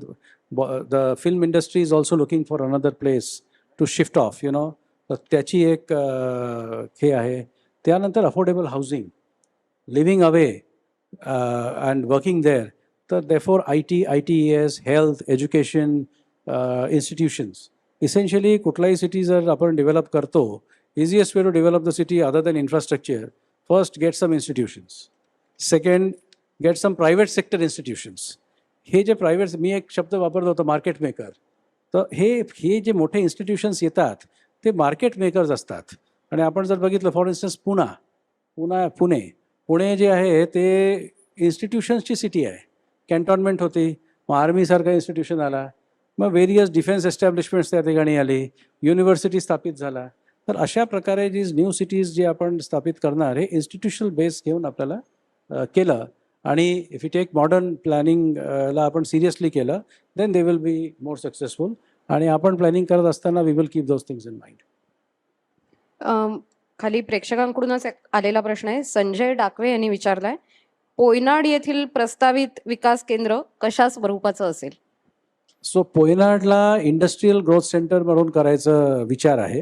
the film industry is also looking for another place to shift of तर त्याची एक हे आहे. त्यानंतर affordable housing, living away and working there. तर therefore ITES, health, education institutions, essentially कुठलाही सिटी जर आपण डेव्हलप करतो, easiest way to develop the city other than infrastructure, first get some institutions, second get some private sector institutions. हे जे प्रायव्हेट, मी एक शब्द वापरत होतो मार्केट मेकर, तर हे जे मोठे इन्स्टिट्यूशन्स येतात ते मार्केट मेकर्स असतात. आणि आपण जर बघितलं फॉर इन्स्टन्स पुणे जे आहे ते इन्स्टिट्यूशन्सची सिटी आहे. कॅन्टॉनमेंट होती, मग आर्मीसारखा इन्स्टिट्यूशन आला, मग व्हेरियस डिफेन्स एस्टॅब्लिशमेंट्स त्या ठिकाणी आली, युनिव्हर्सिटी स्थापित झाला. तर अशा प्रकारे जी न्यू सिटीज जे आपण स्थापित करणार हे इन्स्टिट्यूशनल बेस घेऊन आपल्याला केलं, आणि इफ यू टेक मॉडर्न प्लॅनिंगला आपण सिरियसली केलं then they will be more successful. आणि आपण प्लॅनिंग करत असताना we will keep those things in mind. खाली प्रेक्षकांकडूनच आलेला प्रश्न आहे, संजय डाकवे यांनी विचारलाय, पोयनाड येथील प्रस्तावित विकास केंद्र कशा स्वरूपाचं असेल? सो पोयनाडला इंडस्ट्रीयल ग्रोथ सेंटर म्हणून करायचा विचार आहे.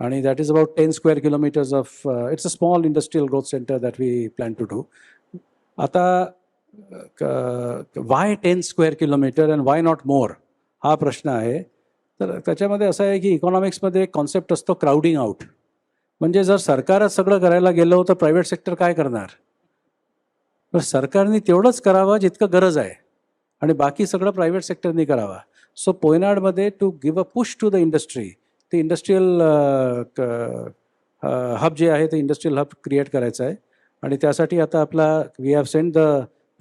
आणि that is about 10 square kilometres of it's a small industrial growth centre that we plan to do. आता why 10 square kilometre and why not more हा प्रश्न आहे. तर त्याच्यामध्ये असं आहे की इकॉनॉमिक्समध्ये एक कॉन्सेप्ट असतो क्राउडिंग आउट. म्हणजे जर सरकारच सगळं करायला गेलो तर प्रायव्हेट सेक्टर काय करणार? तर सरकारने तेवढंच करावं जितकं गरज आहे आणि बाकी सगळं प्रायव्हेट सेक्टरने करावा. सो पोयनाडमध्ये to give a push to the industry, ते इंडस्ट्रीयल हब जे आहे ते इंडस्ट्रीयल हब क्रिएट करायचं आहे. आणि त्यासाठी आता आपला we have send the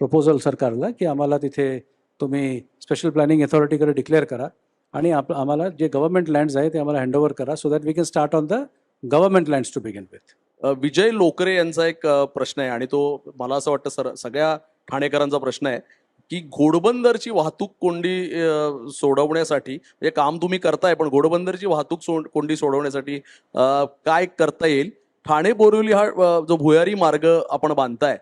proposal सरकारला की आम्हाला तिथे तुम्ही स्पेशल प्लॅनिंग अथॉरिटीकडे डिक्लेअर करा आणि आम्हाला जे गव्हर्नमेंट लँड्स आहे ते आम्हाला हँडओव्हर करा so that we can start on the government lands to begin with. Vijay Lokare यांचा एक प्रश्न आहे आणि तो मला असं वाटतं सगळ्या ठाणेकरांचा प्रश्न आहे की घोडबंदरची वाहतूक कोंडी सोडवण्यासाठी, म्हणजे काम तुम्ही करताय पण घोडबंदरची वाहतूक कोंडी सोडवण्यासाठी काय करता येईल? ठाणे बोरिवली हा जो भुयारी मार्ग आपण बांधताय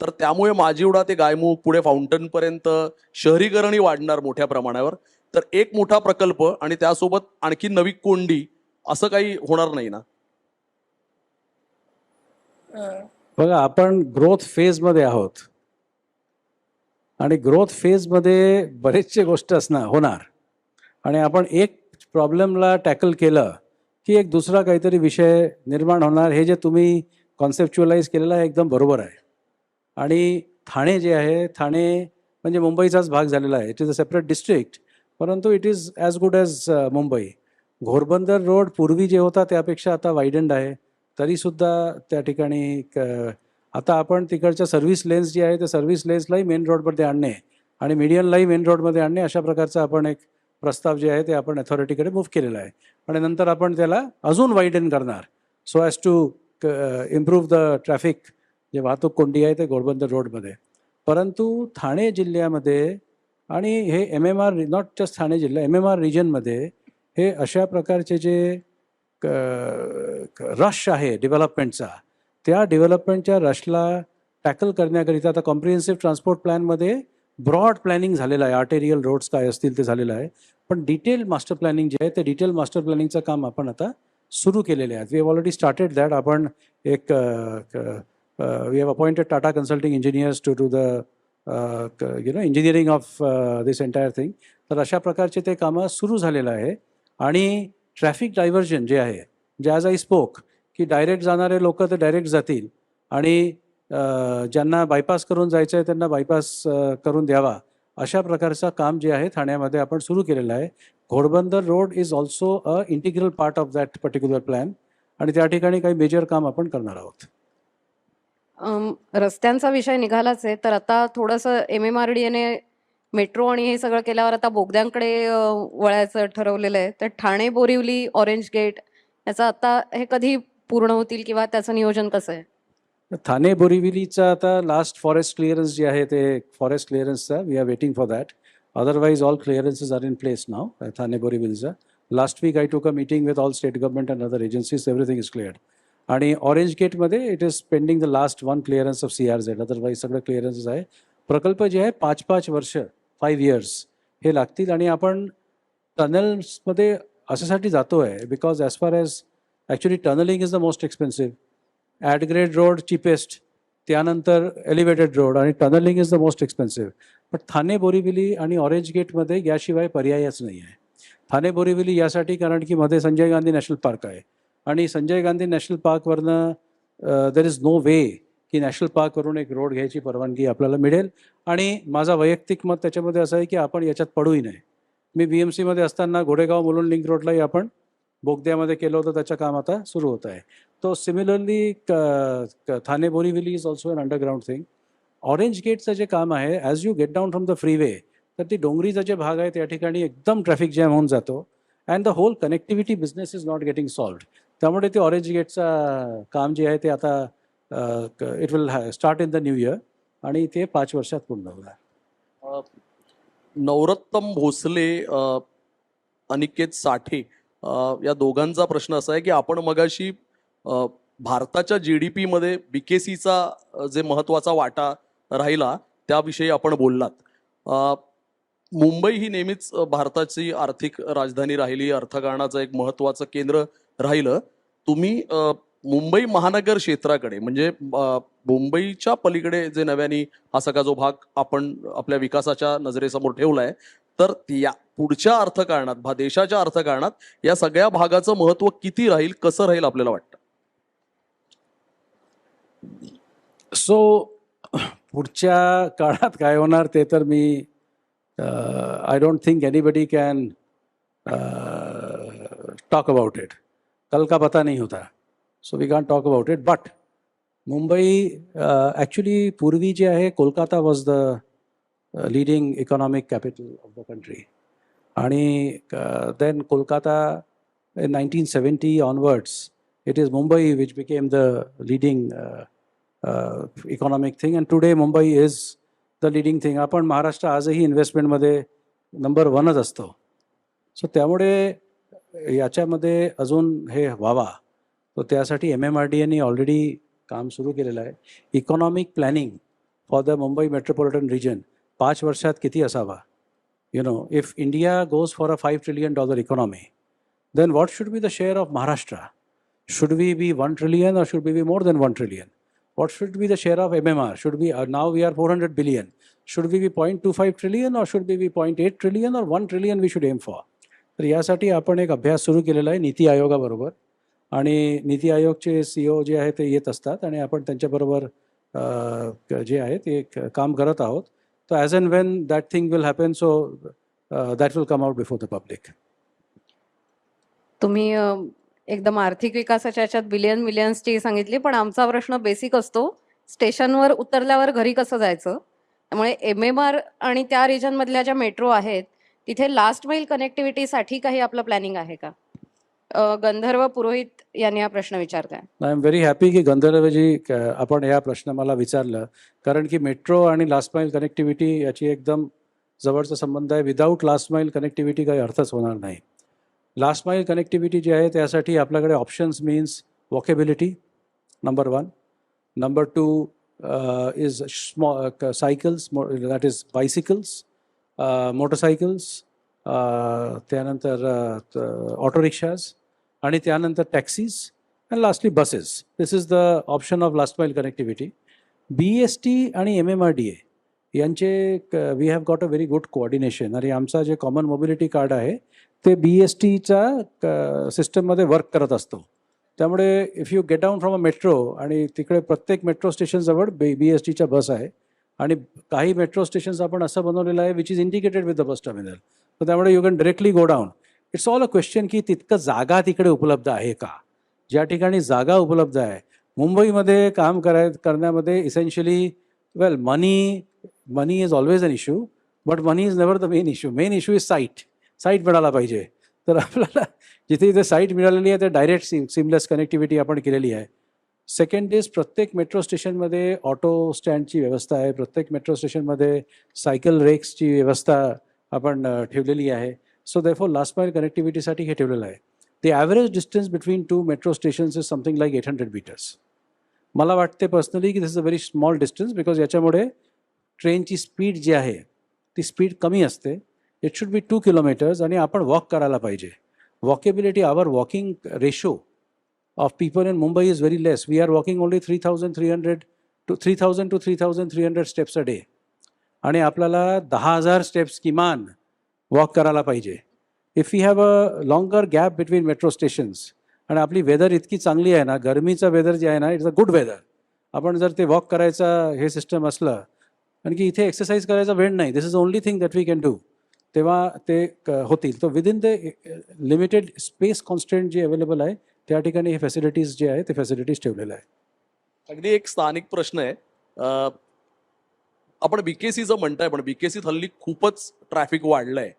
तर त्यामुळे माजिवडा ते गायमुख पुढे फाउंटन पर्यंत शहरीकरणही वाढणार मोठ्या प्रमाणावर. तर एक मोठा प्रकल्प आणि त्यासोबत आणखी नवी कोंडी असं काही होणार नाही ना? बघा, आपण ग्रोथ फेजमध्ये आहोत आणि ग्रोथ फेजमध्ये बरेचसे गोष्ट होणार आणि आपण एक प्रॉब्लेमला टॅकल केलं की एक दुसरा काहीतरी विषय निर्माण होणार. हे जे तुम्ही कॉन्सेप्च्युअलाइज केलेलं आहे एकदम बरोबर आहे. आणि ठाणे जे आहे, ठाणे म्हणजे मुंबईचाच भाग झालेला आहे. It is a separate district, परंतु it is as good as Mumbai. Ghodbunder road पूर्वी जे होता त्यापेक्षा आता वायडंड आहे. तरीसुद्धा त्या ठिकाणी आता आपण तिकडच्या सर्व्हिस लेन्स जे आहे त्या सर्व्हिस लेन्सलाही मेन रोडमध्ये आणणे आणि मीडियनलाही मेन रोडमध्ये आणणे अशा प्रकारचा आपण एक प्रस्ताव जे आहे ते आपण अथॉरिटीकडे मूव्ह केलेला आहे. आणि नंतर आपण त्याला अजून वाईडन करणार so as to improve the traffic, जे वाहतूक कोंडी आहे ते घोडबंदर रोडमध्ये. परंतु ठाणे जिल्ह्यामध्ये आणि हे MMR, नॉट जस्ट ठाणे जिल्हा, MMR रिजनमध्ये हे अशा प्रकारचे जे रश आहे डेव्हलपमेंटचा, त्या डेव्हलपमेंटच्या रशला टॅकल करण्याकरिता आता कॉम्प्रिहेन्सिव्ह ट्रान्सपोर्ट प्लॅनमध्ये ब्रॉड प्लॅनिंग झालेलं आहे. आर्टेरियल रोड्स काय असतील ते झालेलं आहे. पण डिटेल मास्टर प्लॅनिंग जे आहे ते डिटेल मास्टर प्लॅनिंगचं काम आपण आता सुरू केलेले आहेत. We have already started that. आपण एक we have appointed Tata Consulting Engineers to do the engineering of this entire thing. तर अशा प्रकारचे ते कामं सुरू झालेलं आहे. आणि ट्रॅफिक डायव्हर्जन जे आहे, जे ॲज आय स्पोक की डायरेक्ट जाणारे लोक तर डायरेक्ट जातील आणि ज्यांना बायपास करून जायचं आहे त्यांना बायपास करून द्यावा, अशा प्रकारचं काम जे आहे ठाण्यामध्ये आपण सुरू केलेलं आहे. Ghodbunder road is also a integral part of that particular plan आणि त्या ठिकाणी काही मेजर काम आपण करणार आहोत. रस्त्यांचा विषय निघालाच आहे, तर आता थोडंसं MMRDA मेट्रो आणि हे सगळं केल्यावर आता बोगद्यांकडे वळायचं ठरवलेलं आहे. तर ठाणे बोरिवली ऑरेंज गेट याचं आता हे कधी पूर्ण होतील किंवा त्याचं नियोजन कसं आहे? ठाणे बोरिवलीचा आता लास्ट फॉरेस्ट क्लिअरन्स जे आहे ते फॉरेस्ट क्लिअरन्सचा we are waiting for that. Otherwise all clearances are in place now. Thane बोरिवलीचा last week I took a meeting with all state government and other agencies. Everything is cleared. आणि ऑरेंज गेटमध्ये it is pending the last one clearance of CRZ. Otherwise सगळं क्लिअरन्सेस आहे. प्रकल्प जे आहे 5-5 वर्ष 5 years हे लागतील. आणि आपण टनल्समध्ये अशासाठी जातो आहे because as far as actually tunnelling is the most expensive. At grade road cheapest, त्यानंतर एलिव्हेटेड रोड आणि tunnelling is the most expensive. पण ठाणे बोरिवली आणि ऑरेंज गेटमध्ये याशिवाय पर्यायच नाही आहे. ठाणे बोरिवली यासाठी कारण की मध्ये संजय गांधी नॅशनल पार्क आहे आणि संजय गांधी नॅशनल पार्कवरनं देर इज नो वे की नॅशनल पार्कवरून एक रोड घ्यायची परवानगी आपल्याला मिळेल. आणि माझा वैयक्तिक मत त्याच्यामध्ये असं आहे की आपण याच्यात पडूही नये. मी BMCमध्ये असताना घोडेगाव मुलुंड लिंक रोडलाही आपण बोगद्यामध्ये केलं होतं, त्याचं काम आता सुरू होत आहे. तो similarly Thane Borivali is also an underground thing. Orange गेटचं जे काम आहे, as you get down from the freeway, तर ती डोंगरीचा जे भाग आहे त्या ठिकाणी एकदम ट्रॅफिक जॅम होऊन जातो and the whole connectivity business is not getting solved. त्यामुळे ते ऑरेंज गेटचं काम जे आहे ते आता it will start in the new year आणि ते 5 वर्षात पूर्ण होणार. नवरोत्तम भोसले, अनिकेत साठे या दोघांचा प्रश्न असा आहे की आपण मगाशी भारताच्या GDP मध्ये BKCचा जे महत्त्वाचा वाटा राहिला त्याविषयी आपण बोललात. मुंबई ही नेहमीच भारताची आर्थिक राजधानी राहिली, अर्थकारणाचं एक महत्त्वाचं केंद्र राहिलं. तुम्ही मुंबई महानगर क्षेत्राकडे म्हणजे मुंबईच्या पलीकडे जे नव्याने हा सगळा जो भाग आपण आपल्या विकासाच्या नजरेसमोर ठेवलाय, तर या पुढच्या अर्थकारणात देशाच्या अर्थकारणात या सगळ्या भागाचं महत्व किती राहील, कसं राहील आपल्याला वाटतं? सो पुढच्या काळात काय होणार ते तर मी I don't think anybody can talk about it. कल का पता नहीं होता, so we can talk about it. But Mumbai actually पूर्वी जे आहे Kolkata was the leading economic capital of the country. आणि then Kolkata in 1970 onwards, it is Mumbai which became the leading economic thing, and today Mumbai is the leading thing. आपण महाराष्ट्र आजही इन्व्हेस्टमेंटमध्ये नंबर 1च असतो. सो त्यामुळे याच्यामध्ये अजून हे व्हावा, तो त्यासाठी MMRDAने ऑलरेडी काम सुरू केलेलं आहे. Economic planning for the Mumbai metropolitan Region 5 वर्षात किती असावा? If India goes for a $5 trillion economy, then what should be the share of Maharashtra? Should we be 1 trillion or should we be more than 1 trillion? What should be the share of MMR? Should we, now we are 400 billion. Should we be 0.25 trillion or should we be 0.8 trillion or 1 trillion we should aim for? तर यासाठी आपण एक अभ्यास सुरू केलेला आहे नीती आयोगाबरोबर, आणि नीती आयोगचे CEO जे आहे ते येत असतात आणि आपण त्यांच्याबरोबर जे आहे ते काम करत आहोत. So as and when that thing will happen, so that will come out before the public. तुम्ही एकदम आर्थिक विकासाच्या याच्यात बिलियन मिलियन्सची सांगितली, पण आमचा प्रश्न बेसिक असतो, स्टेशनवर उतरल्यावर घरी कसं जायचं. त्यामुळे MMR आणि त्या रिजनमधल्या ज्या मेट्रो आहेत तिथे लास्ट माईल कनेक्टिव्हिटीसाठी काही आपलं प्लॅनिंग आहे का? गंधर्व पुरोहित यांनी हा प्रश्न विचारताय. आय एम व्हेरी हॅपी की गंधर्वजी आपण या प्रश्न मला विचारलं, कारण की मेट्रो आणि लास्ट माईल कनेक्टिव्हिटी याची एकदम जवळचा संबंध आहे. विदाऊट लास्ट माईल कनेक्टिव्हिटी काही अर्थच होणार नाही. लास्ट माईल कनेक्टिव्हिटी जी आहे त्यासाठी आपल्याकडे options means walkability number 1. Number 2 is cycles, that is bicycles, motorcycles, त्यानंतर ऑटो रिक्षाज, आणि त्यानंतर taxis, and lastly buses. This is the option of last mile connectivity. BST आणि MMRDA यांचे we have got a very good coordination, आणि आमचा जे कॉमन मोबिलिटी कार्ड आहे ते BSTच्या सिस्टममध्ये वर्क करत असतो. त्यामुळे if you get down from a metro, आणि तिकडे प्रत्येक मेट्रो स्टेशनजवळ BSTच्या बस आहे, आणि काही मेट्रो स्टेशन्स आपण असं बनवलेलं आहे which is indicated with the bus terminal. तर त्यामुळे you can directly go down. It's all a question की तितकं जागा तिकडे उपलब्ध आहे का. ज्या ठिकाणी जागा उपलब्ध आहे, मुंबईमध्ये काम करण्यामध्ये essentially well money is always an issue, but money is never the main issue. Main issue is site मिळाला पाहिजे. तर आपल्याला जिथे जिथे साईट मिळालेली आहे ते डायरेक्ट सिमलेस कनेक्टिव्हिटी आपण केलेली आहे. सेकंड इज प्रत्येक मेट्रो स्टेशनमध्ये ऑटो स्टँडची व्यवस्था आहे, प्रत्येक मेट्रो स्टेशनमध्ये सायकल रेक्सची व्यवस्था आपण ठेवलेली आहे. सो देअरफॉर लास्ट माईल कनेक्टिव्हिटीसाठी हे ठेवलेलं आहे. The average distance between 2 metro stations is something like 800 meters. मला वाटते पर्सनली की this is a very small distance, because याच्यामुळे ट्रेनची स्पीड जी आहे ती स्पीड कमी असते. इट शुड बी 2 kilometers, आणि आपण वॉक करायला पाहिजे. Walkability, our walking ratio of people in Mumbai is very less. We are walking only 3,300 to 3,300 steps a day. आणि आपल्याला 10,000 steps किमान वॉक करायला पाहिजे. If we have a longer gap between metro stations, आणि आपली वेदर इतकी चांगली आहे ना, गरमीचं वेदर जे आहे ना, इट्स अ गुड वेदर. आपण जर ते वॉक करायचा हे सिस्टम असलं, कारण की इथे एक्सरसाइज करायचा वेळ नाही, this is only thing that we can do, तेव्हा ते होतील. तर within the limited space constant जे अवेलेबल आहे त्या ठिकाणी हे फॅसिलिटीज जे आहे ते फॅसिलिटीज ठेवलेलं आहे. अगदी एक स्थानिक प्रश्न आहे. आपण BKCचं म्हणताय, पण BKCत हल्ली खूपच ट्रॅफिक वाढलंय.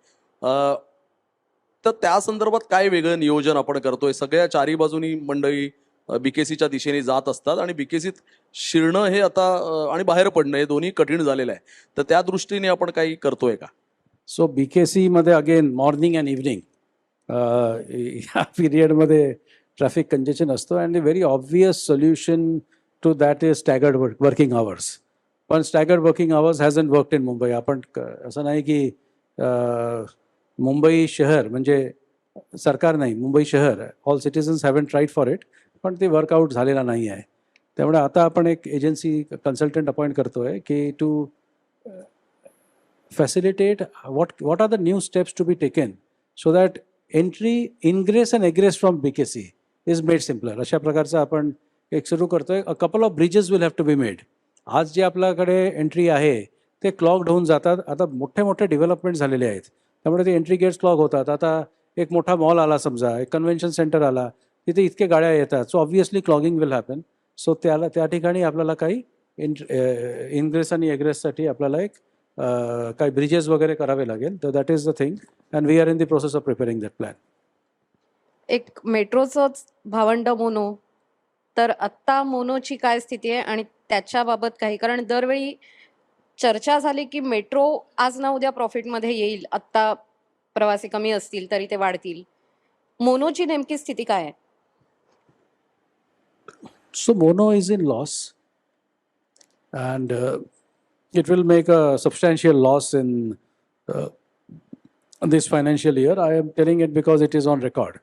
तर त्या संदर्भात काय वेगळं नियोजन आपण करतोय? सगळ्या चारी बाजूनी मंडळी BKCच्या दिशेने जात असतात, आणि BKCत शिरणं हे आता आणि बाहेर पडणं हे दोन्ही कठीण झालेलं आहे. तर त्या दृष्टीने आपण काही करतोय का? सो BKCमध्ये अगेन मॉर्निंग अँड इव्हनिंग ह्या पिरियडमध्ये ट्रॅफिक कंजेशन असतो, and the very obvious solution to that is staggered working hours. पण staggered working hours hasn't worked in Mumbai. आपण असं नाही की मुंबई शहर म्हणजे सरकार नाही, मुंबई शहर, all citizens haven't tried for it, पण ते वर्कआउट झालेला नाही आहे. त्यामुळे आता आपण एक एजन्सी कन्सल्टंट अपॉइंट करतोय की to facilitate what are the new steps to be taken so that entry, ingress and egress from BKC is made simpler. अशा प्रकारचं आपण एक सुरू करतोय. A couple of bridges will have to be made. आज जे आपल्याकडे एंट्री आहे ते क्लॉग्ड होऊन जातात. आता मोठे मोठे डेव्हलपमेंट झालेले आहेत, त्यामुळे ते एंट्री गेट्स क्लॉग होतात. आता एक मोठा मॉल आला, समजा एक कन्व्हेन्शन सेंटर आला, तिथे इतके गाड्या येतात, so obviously clogging will happen. So त्या ठिकाणी आपल्याला काही इनग्रेस आणि एग्रेससाठी आपल्याला एक काही ब्रिजेस वगैरे करावे लागेल. तर that is the thing and we are in the process of preparing that plan. एक मेट्रोचंच भावंड मोनो, तर आत्ता मोनोची काय स्थिती आहे आणि त्याच्याबाबत काही, कारण दरवेळी चर्चा झाली की मेट्रो आज ना उद्या प्रॉफिटमध्ये येईल, आत्ता प्रवासी कमी असतील तरी ते वाढतील. मोनोची नेमकी स्थिती काय आहे? So Mono is in loss, and it will make a substantial loss in this financial year. I am telling it because it is on record,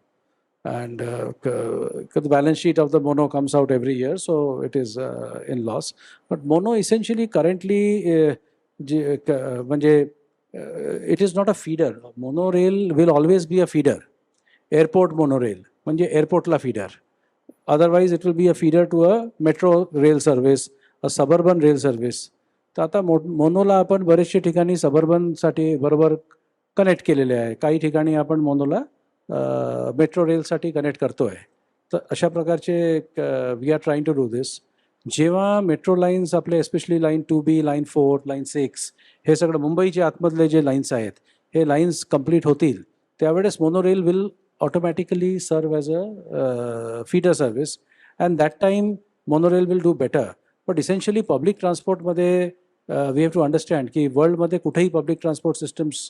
and the balance sheet of the Mono comes out every year, so it is in loss. But Mono essentially currently, it is not a feeder. Monorail will always be a feeder. Airport monorail, म्हणजे airportला feeder. Otherwise, it will be a feeder to a metro rail service, a suburban rail service. तर आता मोनोला आपण बरेचशे ठिकाणी सबर्बनसाठी बरोबर कनेक्ट केलेले आहे. काही ठिकाणी आपण मोनोला मेट्रो रेलसाठी कनेक्ट करतोय. तर अशा प्रकारचे we are trying to do this. जेव्हा मेट्रो लाईन्स आपले especially line 2B, line 4, line 6 हे सगळं मुंबईच्या आतमधले जे लाईन्स आहेत हे लाईन्स कंप्लीट होतील, त्यावेळेस monorail will automatically serve as a feeder service, and that time monorail will do better. But essentially public transport मध्ये we have to understand की world मध्ये कुठेही public transport systems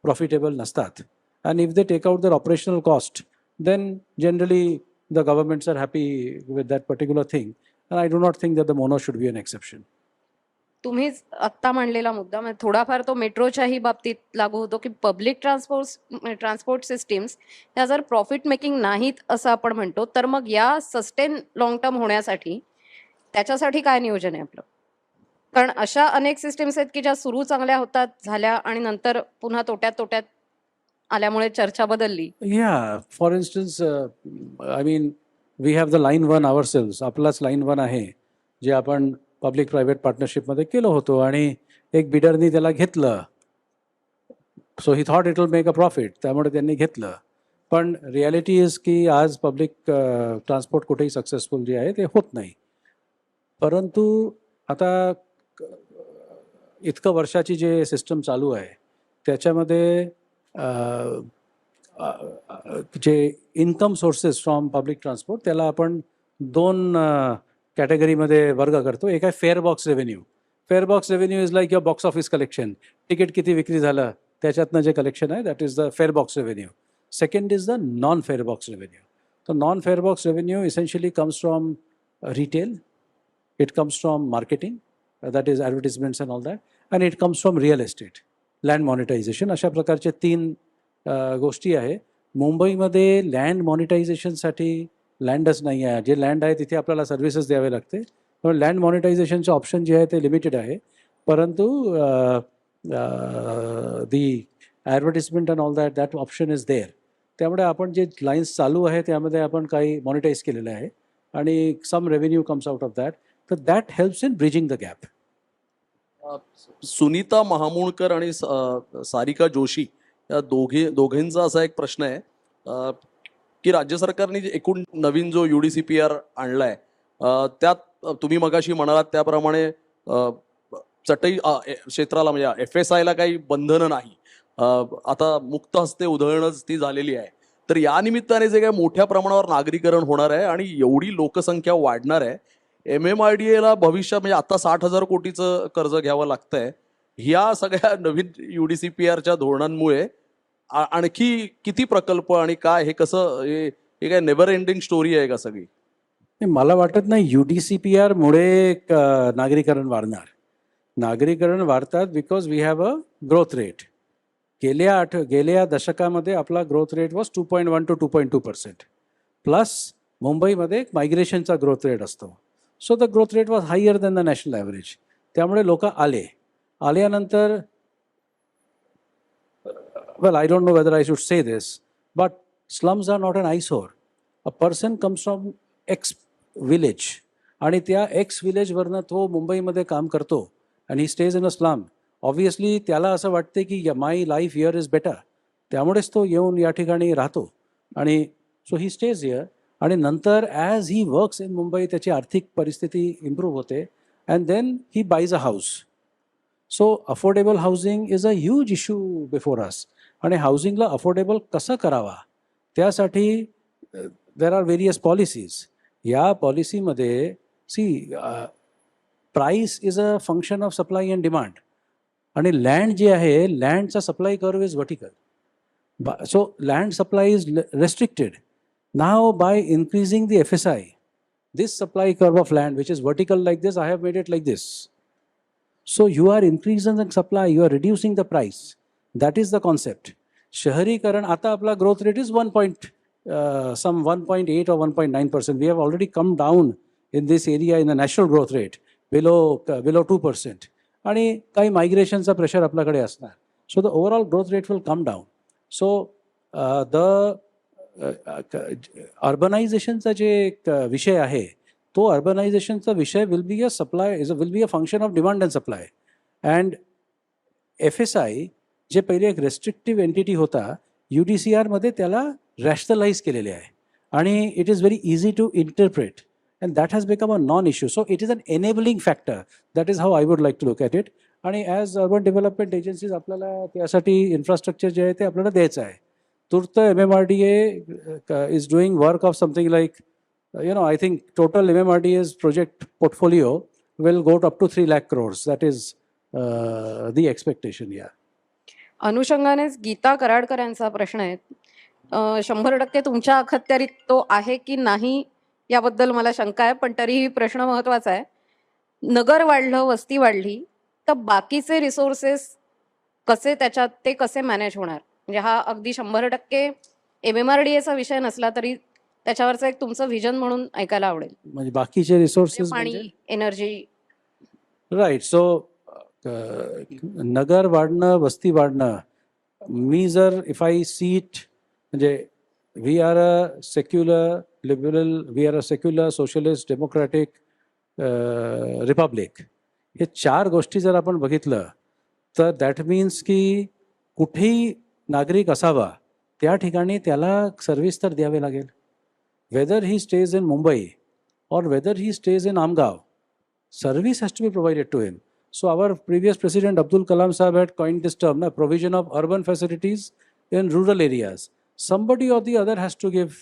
profitable नसतात, and if they take out their operational cost, then generally the governments are happy with that particular thing, and I do not think that the mono should be an exception. तुम्हीच आत्ता मांडलेला मुद्दा म्हणजे थोडाफार तो मेट्रोच्याही बाबतीत लागू होतो की पब्लिक ट्रान्सपोर्ट सिस्टीम्स त्या जर प्रॉफिट मेकिंग नाहीत असं आपण म्हणतो, तर मग या सस्टेन लॉंग टर्म होण्यासाठी त्याच्यासाठी काय नियोजन आहे आपलं? कारण अशा अनेक सिस्टीम्स आहेत की ज्या सुरू चांगल्या होतात, झाल्या आणि नंतर पुन्हा तोट्यात आल्यामुळे चर्चा बदलली. Yeah, for instance, I mean, we have the line 1 ourselves. आपलाच line 1 आहे, जे आपण पब्लिक प्रायव्हेट पार्टनरशिपमध्ये केलं होतं आणि एक बिडरनी त्याला घेतलं. So he thought it will make a profit, त्यामुळे त्यांनी घेतलं. पण रियालिटी इज की आज पब्लिक ट्रान्सपोर्ट कुठेही सक्सेसफुल जे आहे ते होत नाही. परंतु आता इतकं वर्षाची जे सिस्टम चालू आहे त्याच्यामध्ये जे income sources from public transport त्याला आपण 2 कॅटेगरीमध्ये वर्ग करतो. एक आहे fare box revenue. Fare box revenue is like your box office collection. Ticket किती विक्री झालं त्याच्यातनं जे कलेक्शन आहे that is the fare box revenue. Second is the non fare box revenue. तर non fare box revenue essentially comes from retail, it comes from marketing, that is advertisements and all that, and it comes from real estate, land monetisation. अशा प्रकारचे 3 गोष्टी आहे. मुंबईमध्ये लँड मॉनिटायझेशनसाठी लँडच नाही आहे. जे लँड आहे तिथे आपल्याला सर्व्हिसेस द्यावे लागते. त्यामुळे लँड मॉनिटायझेशनचे ऑप्शन जे आहे ते लिमिटेड आहे. परंतु the advertisement and all that option is there. त्यामुळे आपण जे लाईन्स चालू आहे त्यामध्ये आपण काही मॉनिटाईज केलेलं आहे आणि some revenue comes out of that. तर that helps in bridging the gap. Sunita Mahamulkar आणि सारिका जोशी या दोघींचा असा एक प्रश्न आहे की राज्य सरकारने एकूण नवीन जो UDCPR आणलाय त्यात तुम्ही मगाशी म्हणालात त्याप्रमाणे चटई क्षेत्राला म्हणजे FSIला काही बंधनं नाही, आता मुक्त हस्ते उधळणच ती झालेली आहे. तर या निमित्ताने जे काही मोठ्या प्रमाणावर नागरीकरण होणार आहे आणि एवढी लोकसंख्या वाढणार आहे, MMRDAला भविष्यात म्हणजे आता 60,000 कोटीचं कर्ज घ्यावं लागतंय. ह्या सगळ्या नवीन UDCPRच्या धोरणांमुळे आणखी किती प्रकल्प आणि काय हे कसं हे काय नेव्हर एंडिंग स्टोरी आहे का सगळी? मला वाटत नाही UDCPR मुळे नागरीकरण वाढणार. नागरीकरण वाढतात because we have a growth rate. गेल्या दशकामध्ये आपला growth rate was 2.1 to 2.2%. Plus मुंबईमध्ये एक मायग्रेशनचा ग्रोथ रेट असतो. So the growth rate was higher than the national average. त्यामुळे लोक आल्यानंतर well, I don't know whether I should say this, but slums are not an eyesore. A person comes from X village आणि त्या X विलेजवरनं तो मुंबईमध्ये काम करतो आणि he stays in a slum. Obviously त्याला असं वाटते की my life here is better, त्यामुळेच तो येऊन या ठिकाणी राहतो आणि सो ही स्टेज हिअर. आणि नंतर as he works in Mumbai त्याची आर्थिक परिस्थिती इम्प्रूव्ह होते and then he buys a house. So affordable housing is a huge issue before us. आणि हाऊसिंगला अफोर्डेबल कसं करावा त्यासाठी देर आर व्हेरियस पॉलिसीज. या पॉलिसीमध्ये price is a function of supply and demand. आणि लँड जे आहे, लँडचा supply curve is vertical. So land supply is restricted. Now by increasing the FSI, this supply curve of land which is vertical like this, I have made it like this. So you are increasing the supply, you are reducing the price. That is the concept. शहरीकरण आता आपला growth rate is 1.8 or 1.9%. We have already come down in this area in the national growth rate below 2%. आणि काही मायग्रेशनचा प्रेशर आपल्याकडे असणार. So the overall growth rate will come down. So अर्बनायझेशनचा जे एक विषय आहे तो अर्बनायझेशनचा विषय will be a function of demand and supply. And FSI जे पहिले एक रेस्ट्रिक्टिव्ह एंटिटी होता, UDCRमध्ये त्याला रॅशनलाइज केलेले आहे आणि it is very easy to interpret and that has become a non issue. So it is an enabling factor. That is how I would like to look at it. आणि ॲज अर्बन डेव्हलपमेंट एजन्सीज आपल्याला त्यासाठी इन्फ्रास्ट्रक्चर जे आहे ते आपल्याला द्यायचं आहे. तूर्त MMRDA is doing work of something like, I think total MMRDA's project portfolio will go up to 3 lakh crores. That is the expectation, yeah. अनुषंगानेच Gita Karadkar यांचा प्रश्न आहे. 100% तुमच्या अखत्यारीत तो आहे की नाही याबद्दल मला शंका आहे, पण तरीही प्रश्न महत्वाचा आहे. नगर वाढलं, वस्ती वाढली, तर बाकीचे रिसोर्सेस ते कसे मॅनेज होणार? म्हणजे हा अगदी 100% MMRDAचा विषय नसला तरी त्याच्यावरचं एक तुमचं व्हिजन म्हणून ऐकायला आवडेल. म्हणजे बाकीचे रिसोर्सेस पाणी, एनर्जी. राईट. सो नगर वाढणं, वस्ती वाढणं, मी जर इफ आय सी इट, म्हणजे we are a secular liberal, we are a secular socialist democratic republic. हे 4 गोष्टी जर आपण बघितलं तर दॅट मीन्स की कुठेही नागरिक असावा त्या ठिकाणी त्याला सर्व्हिस तर द्यावे लागेल. Weather he stays in Mumbai or whether he stays in Amgaon, service has to be provided to him. So our previous president Abdul Kalam Sahab had coined this term, provision of urban facilities in rural areas. Somebody or the other has to give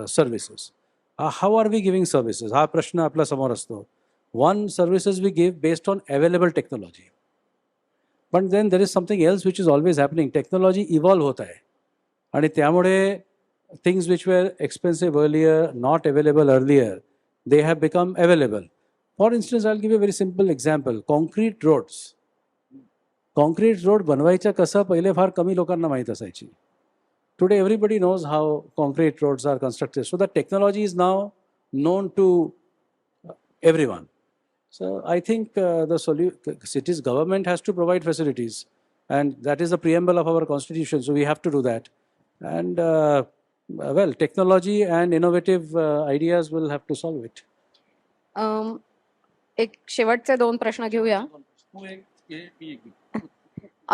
services. How are we giving services? हा प्रश्न आपल्या समोर असतो. One, services we give based on available technology. But then there is something else which is always happening. Technology evolve होता है आणि त्यामुळे things which were expensive earlier, not available earlier, they have become available. For instance, I'll give you a very simple example. Concrete roads. Concrete road बनवायचं कसं पहिले फार कमी लोकांना माहीत असायची. Today everybody knows how concrete roads are constructed. So the technology is now known to everyone. So I think the city's government has to provide facilities, and that is the preamble of our constitution. So we have to do that. And well, technology and innovative ideas will have to solve it. एक शेवटचे 2 प्रश्न घेऊया.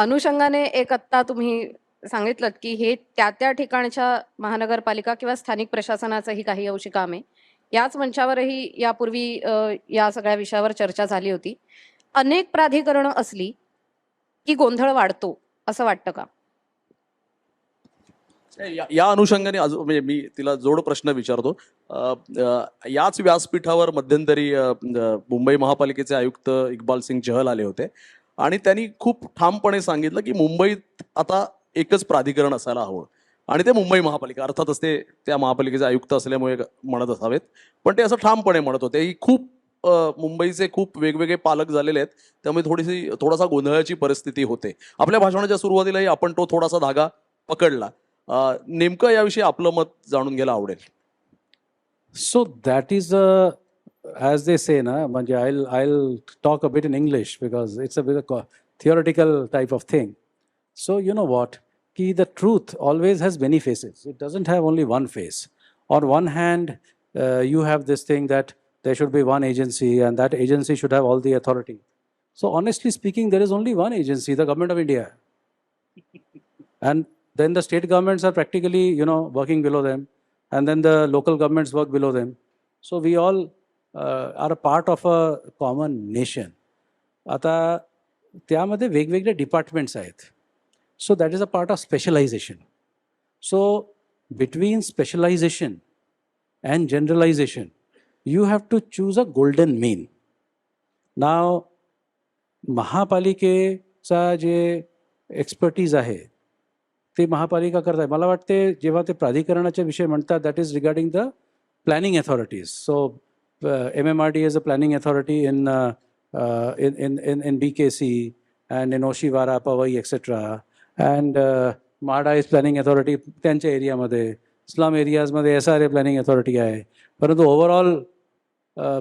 अनुषंगाने एक आत्ता तुम्ही सांगितलं की हे त्या ठिकाणच्या महानगरपालिका किंवा स्थानिक प्रशासनाचंही काही अंशी काम आहे. याच मंचावरही यापूर्वी या सगळ्या विषयावर चर्चा झाली होती. अनेक प्राधिकरणं असली की गोंधळ वाढतो असं वाटतं का? या अनुषंगाने म्हणजे मी तिला जोड प्रश्न विचारतो. याच व्यासपीठावर मध्यंतरी मुंबई महापालिकेचे आयुक्त इक्बाल सिंग चहल आले होते आणि त्यांनी खूप ठामपणे सांगितलं की मुंबईत आता एकच प्राधिकरण असायला हवं आणि ते मुंबई महापालिका. अर्थातच ते त्या महापालिकेचे आयुक्त असल्यामुळे म्हणत असावेत, पण ते असं ठामपणे म्हणत होते. ही खूप मुंबईचे खूप वेगवेगळे पालक झालेले आहेत, त्यामुळे थोडासा गोंधळाची परिस्थिती होते. आपल्या भाषणाच्या सुरुवातीलाही आपण तो थोडासा धागा पकडला. नेमकं याविषयी आपलं मत जाणून घ्यायला आवडेल. So that is as they say, na, म्हणजे I'll talk a bit in English because it's a bit of a theoretical type of thing. So you know what? Ki the truth always has many faces. It doesn't have only one face. On one hand, you have this thing that there should be one agency and that agency should have all the authority. So honestly speaking, there is only one agency, the government of India. And then the state governments are practically, working below them. And then the local governments work below them. So we all are a part of a common nation. आता त्यामध्ये वेगवेगळे डिपार्टमेंट्स आहेत. So that is a part of specialization. So between specialization and generalization, you have to choose a golden mean. Now, महापालिकेचा जे एक्सपर्टीज आहे ते महापालिका करत आहे. मला वाटते जेव्हा ते प्राधिकरणाचे विषय म्हणतात that is regarding the planning authorities. So MMRD is a planning authority in BKC and in Oshiwara, Powai, etc. And MHADA is planning authority त्यांच्या एरियामध्ये. स्लम एरियाजमध्ये SRA प्लॅनिंग अथॉरिटी आहे. परंतु ओव्हरऑल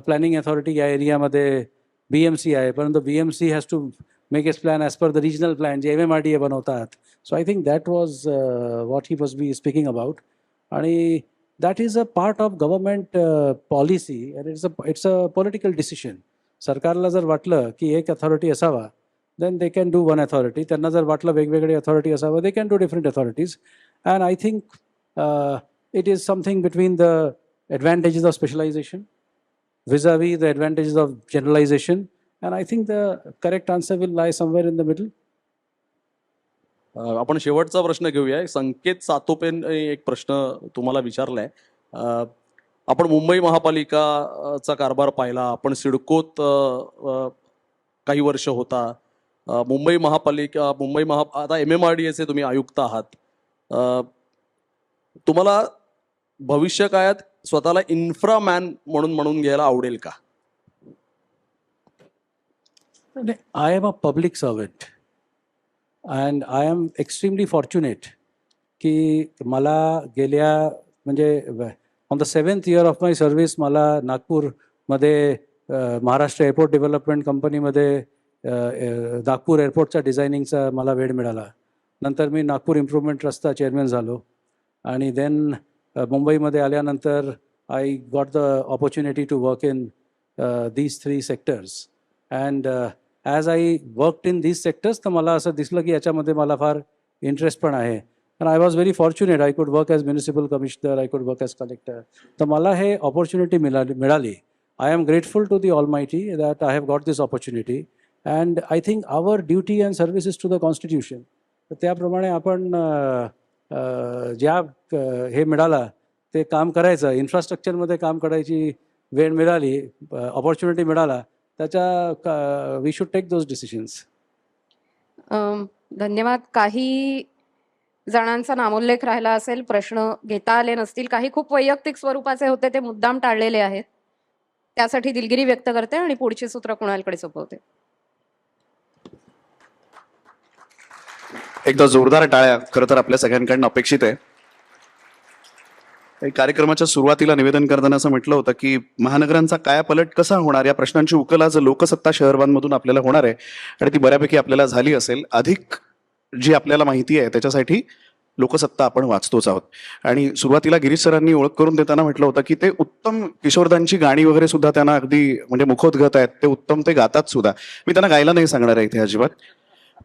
प्लॅनिंग अथॉरिटी या एरियामध्ये BMC आहे. परंतु BMC has to make its plan as per the regional plan जे MMRDA बनवतात. So I think that was what he was speaking about. And that is a part of government policy and it's a political decision. सरकारला जर वाटलं की एक अथॉरिटी असावा then they can do one authority. त्यांना जर वाटलं वेगवेगळे अथॉरिटी असावं they can do different authorities. And I think it is something between the advantages of specialization vis-a-vis the advantages of generalization. And I think the correct answer will lie somewhere in the middle. आपण शेवटचा प्रश्न घेऊया. संकेत सातोपेने एक प्रश्न तुम्हाला विचारलाय. आपण मुंबई महापालिकाचा कारभार पाहिला, आपण सिडकोत काही वर्ष होता. मुंबई महापालिका आता MMRDAचे तुम्ही आयुक्त आहात. तुम्हाला भविष्य काळात स्वतःला इन्फ्रामॅन म्हणून घ्यायला आवडेल का? I am a public servant and I am extremely fortunate की मला गेल्या म्हणजे on the 7th year of my service मला नागपूरमध्ये महाराष्ट्र एअरपोर्ट डेव्हलपमेंट कंपनीमध्ये नागपूर एअरपोर्टच्या डिझायनिंगचा मला वेळ मिळाला. नंतर मी नागपूर इम्प्रूव्हमेंट ट्रस्टचा चेअरमॅन झालो आणि देन मुंबईमध्ये आल्यानंतर I got the opportunity to work in these 3 sectors. And as I worked in these sectors तर मला असं दिसलं की याच्यामध्ये मला फार इंटरेस्ट पण आहे. And I was very fortunate. I could work as municipal commissioner. I could work as collector. तर मला हे opportunity मिळाली. I am grateful to the Almighty that I have got this opportunity. And I think our duty and service is to the Constitution. तर त्याप्रमाणे आपण ज्या हे मिळाला ते काम करायचं, इन्फ्रास्ट्रक्चरमध्ये काम करायची वेळ मिळाली, opportunity मिळाला, त्याच्या we should take those decisions. धन्यवाद. काही जणांचा नामोल्लेख राहिला असेल, प्रश्न घेता आले नसतील, काही खूप वैयक्तिक स्वरूपाचे होते ते मुद्दाम टाळलेले आहेत. त्यासाठी दिलगिरी व्यक्त करते आणि पुढची सूत्र कुणालकडे सोपवते. एकदा जोरदार टाळ्या खरं तर आपल्या सगळ्यांकडून अपेक्षित आहे. कार्यक्रमाच्या सुरुवातीला निवेदन करताना असं म्हटलं होतं की महानगरांचा कायापालट कसा होणार या प्रश्नांची उकल आज लोकसत्ता शहरबांमधून आपल्याला होणार आहे आणि ती बऱ्यापैकी आपल्याला झाली असेल. अधिक जी आपल्याला माहिती आहे त्याच्यासाठी लोकसत्ता आपण वाचतोच आहोत. आणि सुरुवातीला गिरीश सरांनी ओळख करून देताना म्हटलं होतं की ते उत्तम किशोरदांची गाणी वगैरे सुद्धा त्यांना अगदी म्हणजे मुखोद्गत आहेत, ते उत्तम ते गातात सुद्धा. मी त्यांना गायला नाही सांगणार आहे इथे अजिबात.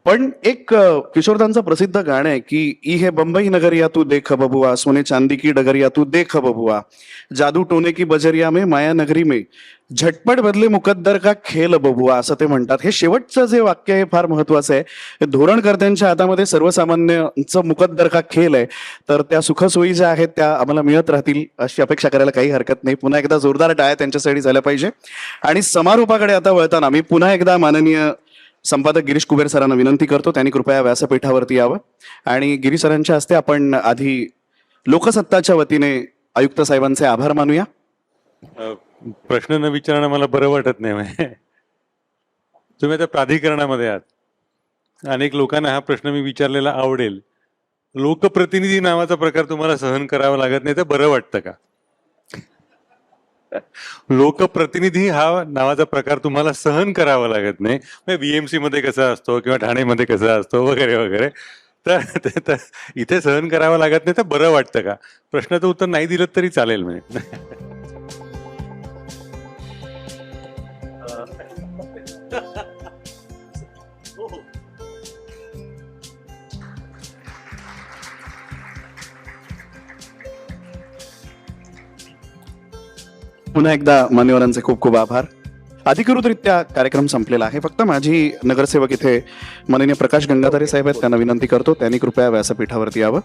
पण एक किशोरदांचं प्रसिद्ध गाणं आहे की ई हे बंबई नगरिया तू देख बबुआ, सोने चांदी की डगरिया तू देख बबुआ, जादू टोने की बजरिया में माया नगरी में झटपट बदले मुकद्दर का खेल बबुआ, असं ते म्हणतात. हे शेवटचं जे वाक्य आहे फार महत्वाचं आहे. धोरणकर्त्यांच्या हातामध्ये सर्वसामान्यांचं मुकद्दर का खेल आहे, तर त्या सुखसोयी ज्या आहेत त्या आम्हाला मिळत राहतील अशी अपेक्षा करायला काही हरकत नाही. पुन्हा एकदा जोरदार टाळ्या त्यांच्यासाठी झाल्या पाहिजे. आणि समारोपाकडे आता वळताना मी पुन्हा एकदा माननीय संपादक गिरीश कुबेर सरांना विनंती करतो त्यांनी कृपया व्यासपीठावरती यावं आणि गिरीश सरांच्या हस्ते आपण आधी लोकसत्ताच्या वतीने आयुक्त साहेबांचे आभार मानूया. प्रश्न न विचारणं मला बरं वाटत नाही म्हणजे. तुम्ही आता प्राधिकरणामध्ये आहात, अनेक लोकांना हा प्रश्न मी विचारलेला आवडेल. लोकप्रतिनिधी नावाचा प्रकार तुम्हाला सहन करावा लागत नाही तर बरं वाटतं का? लोकप्रतिनिधी हा नावाचा प्रकार तुम्हाला सहन करावा लागत नाही, बीएमसी मध्ये कसा असतो किंवा ठाणेमध्ये कसा असतो वगैरे वगैरे, तर इथे सहन करावं लागत नाही तर बरं वाटतं का? प्रश्नाचं उत्तर नाही दिलं तरी चालेल म्हणजे. पुन्हा एकदा मान्यवरांचे खूप खूप आभार. अधिकृतरित्या कार्यक्रम संपलेला आहे. फक्त माझी नगरसेवक इथे माननीय प्रकाश गंगाधरे साहेब आहेत, त्यांना विनंती करतो त्यांनी कृपया व्यासपीठावरती यावं.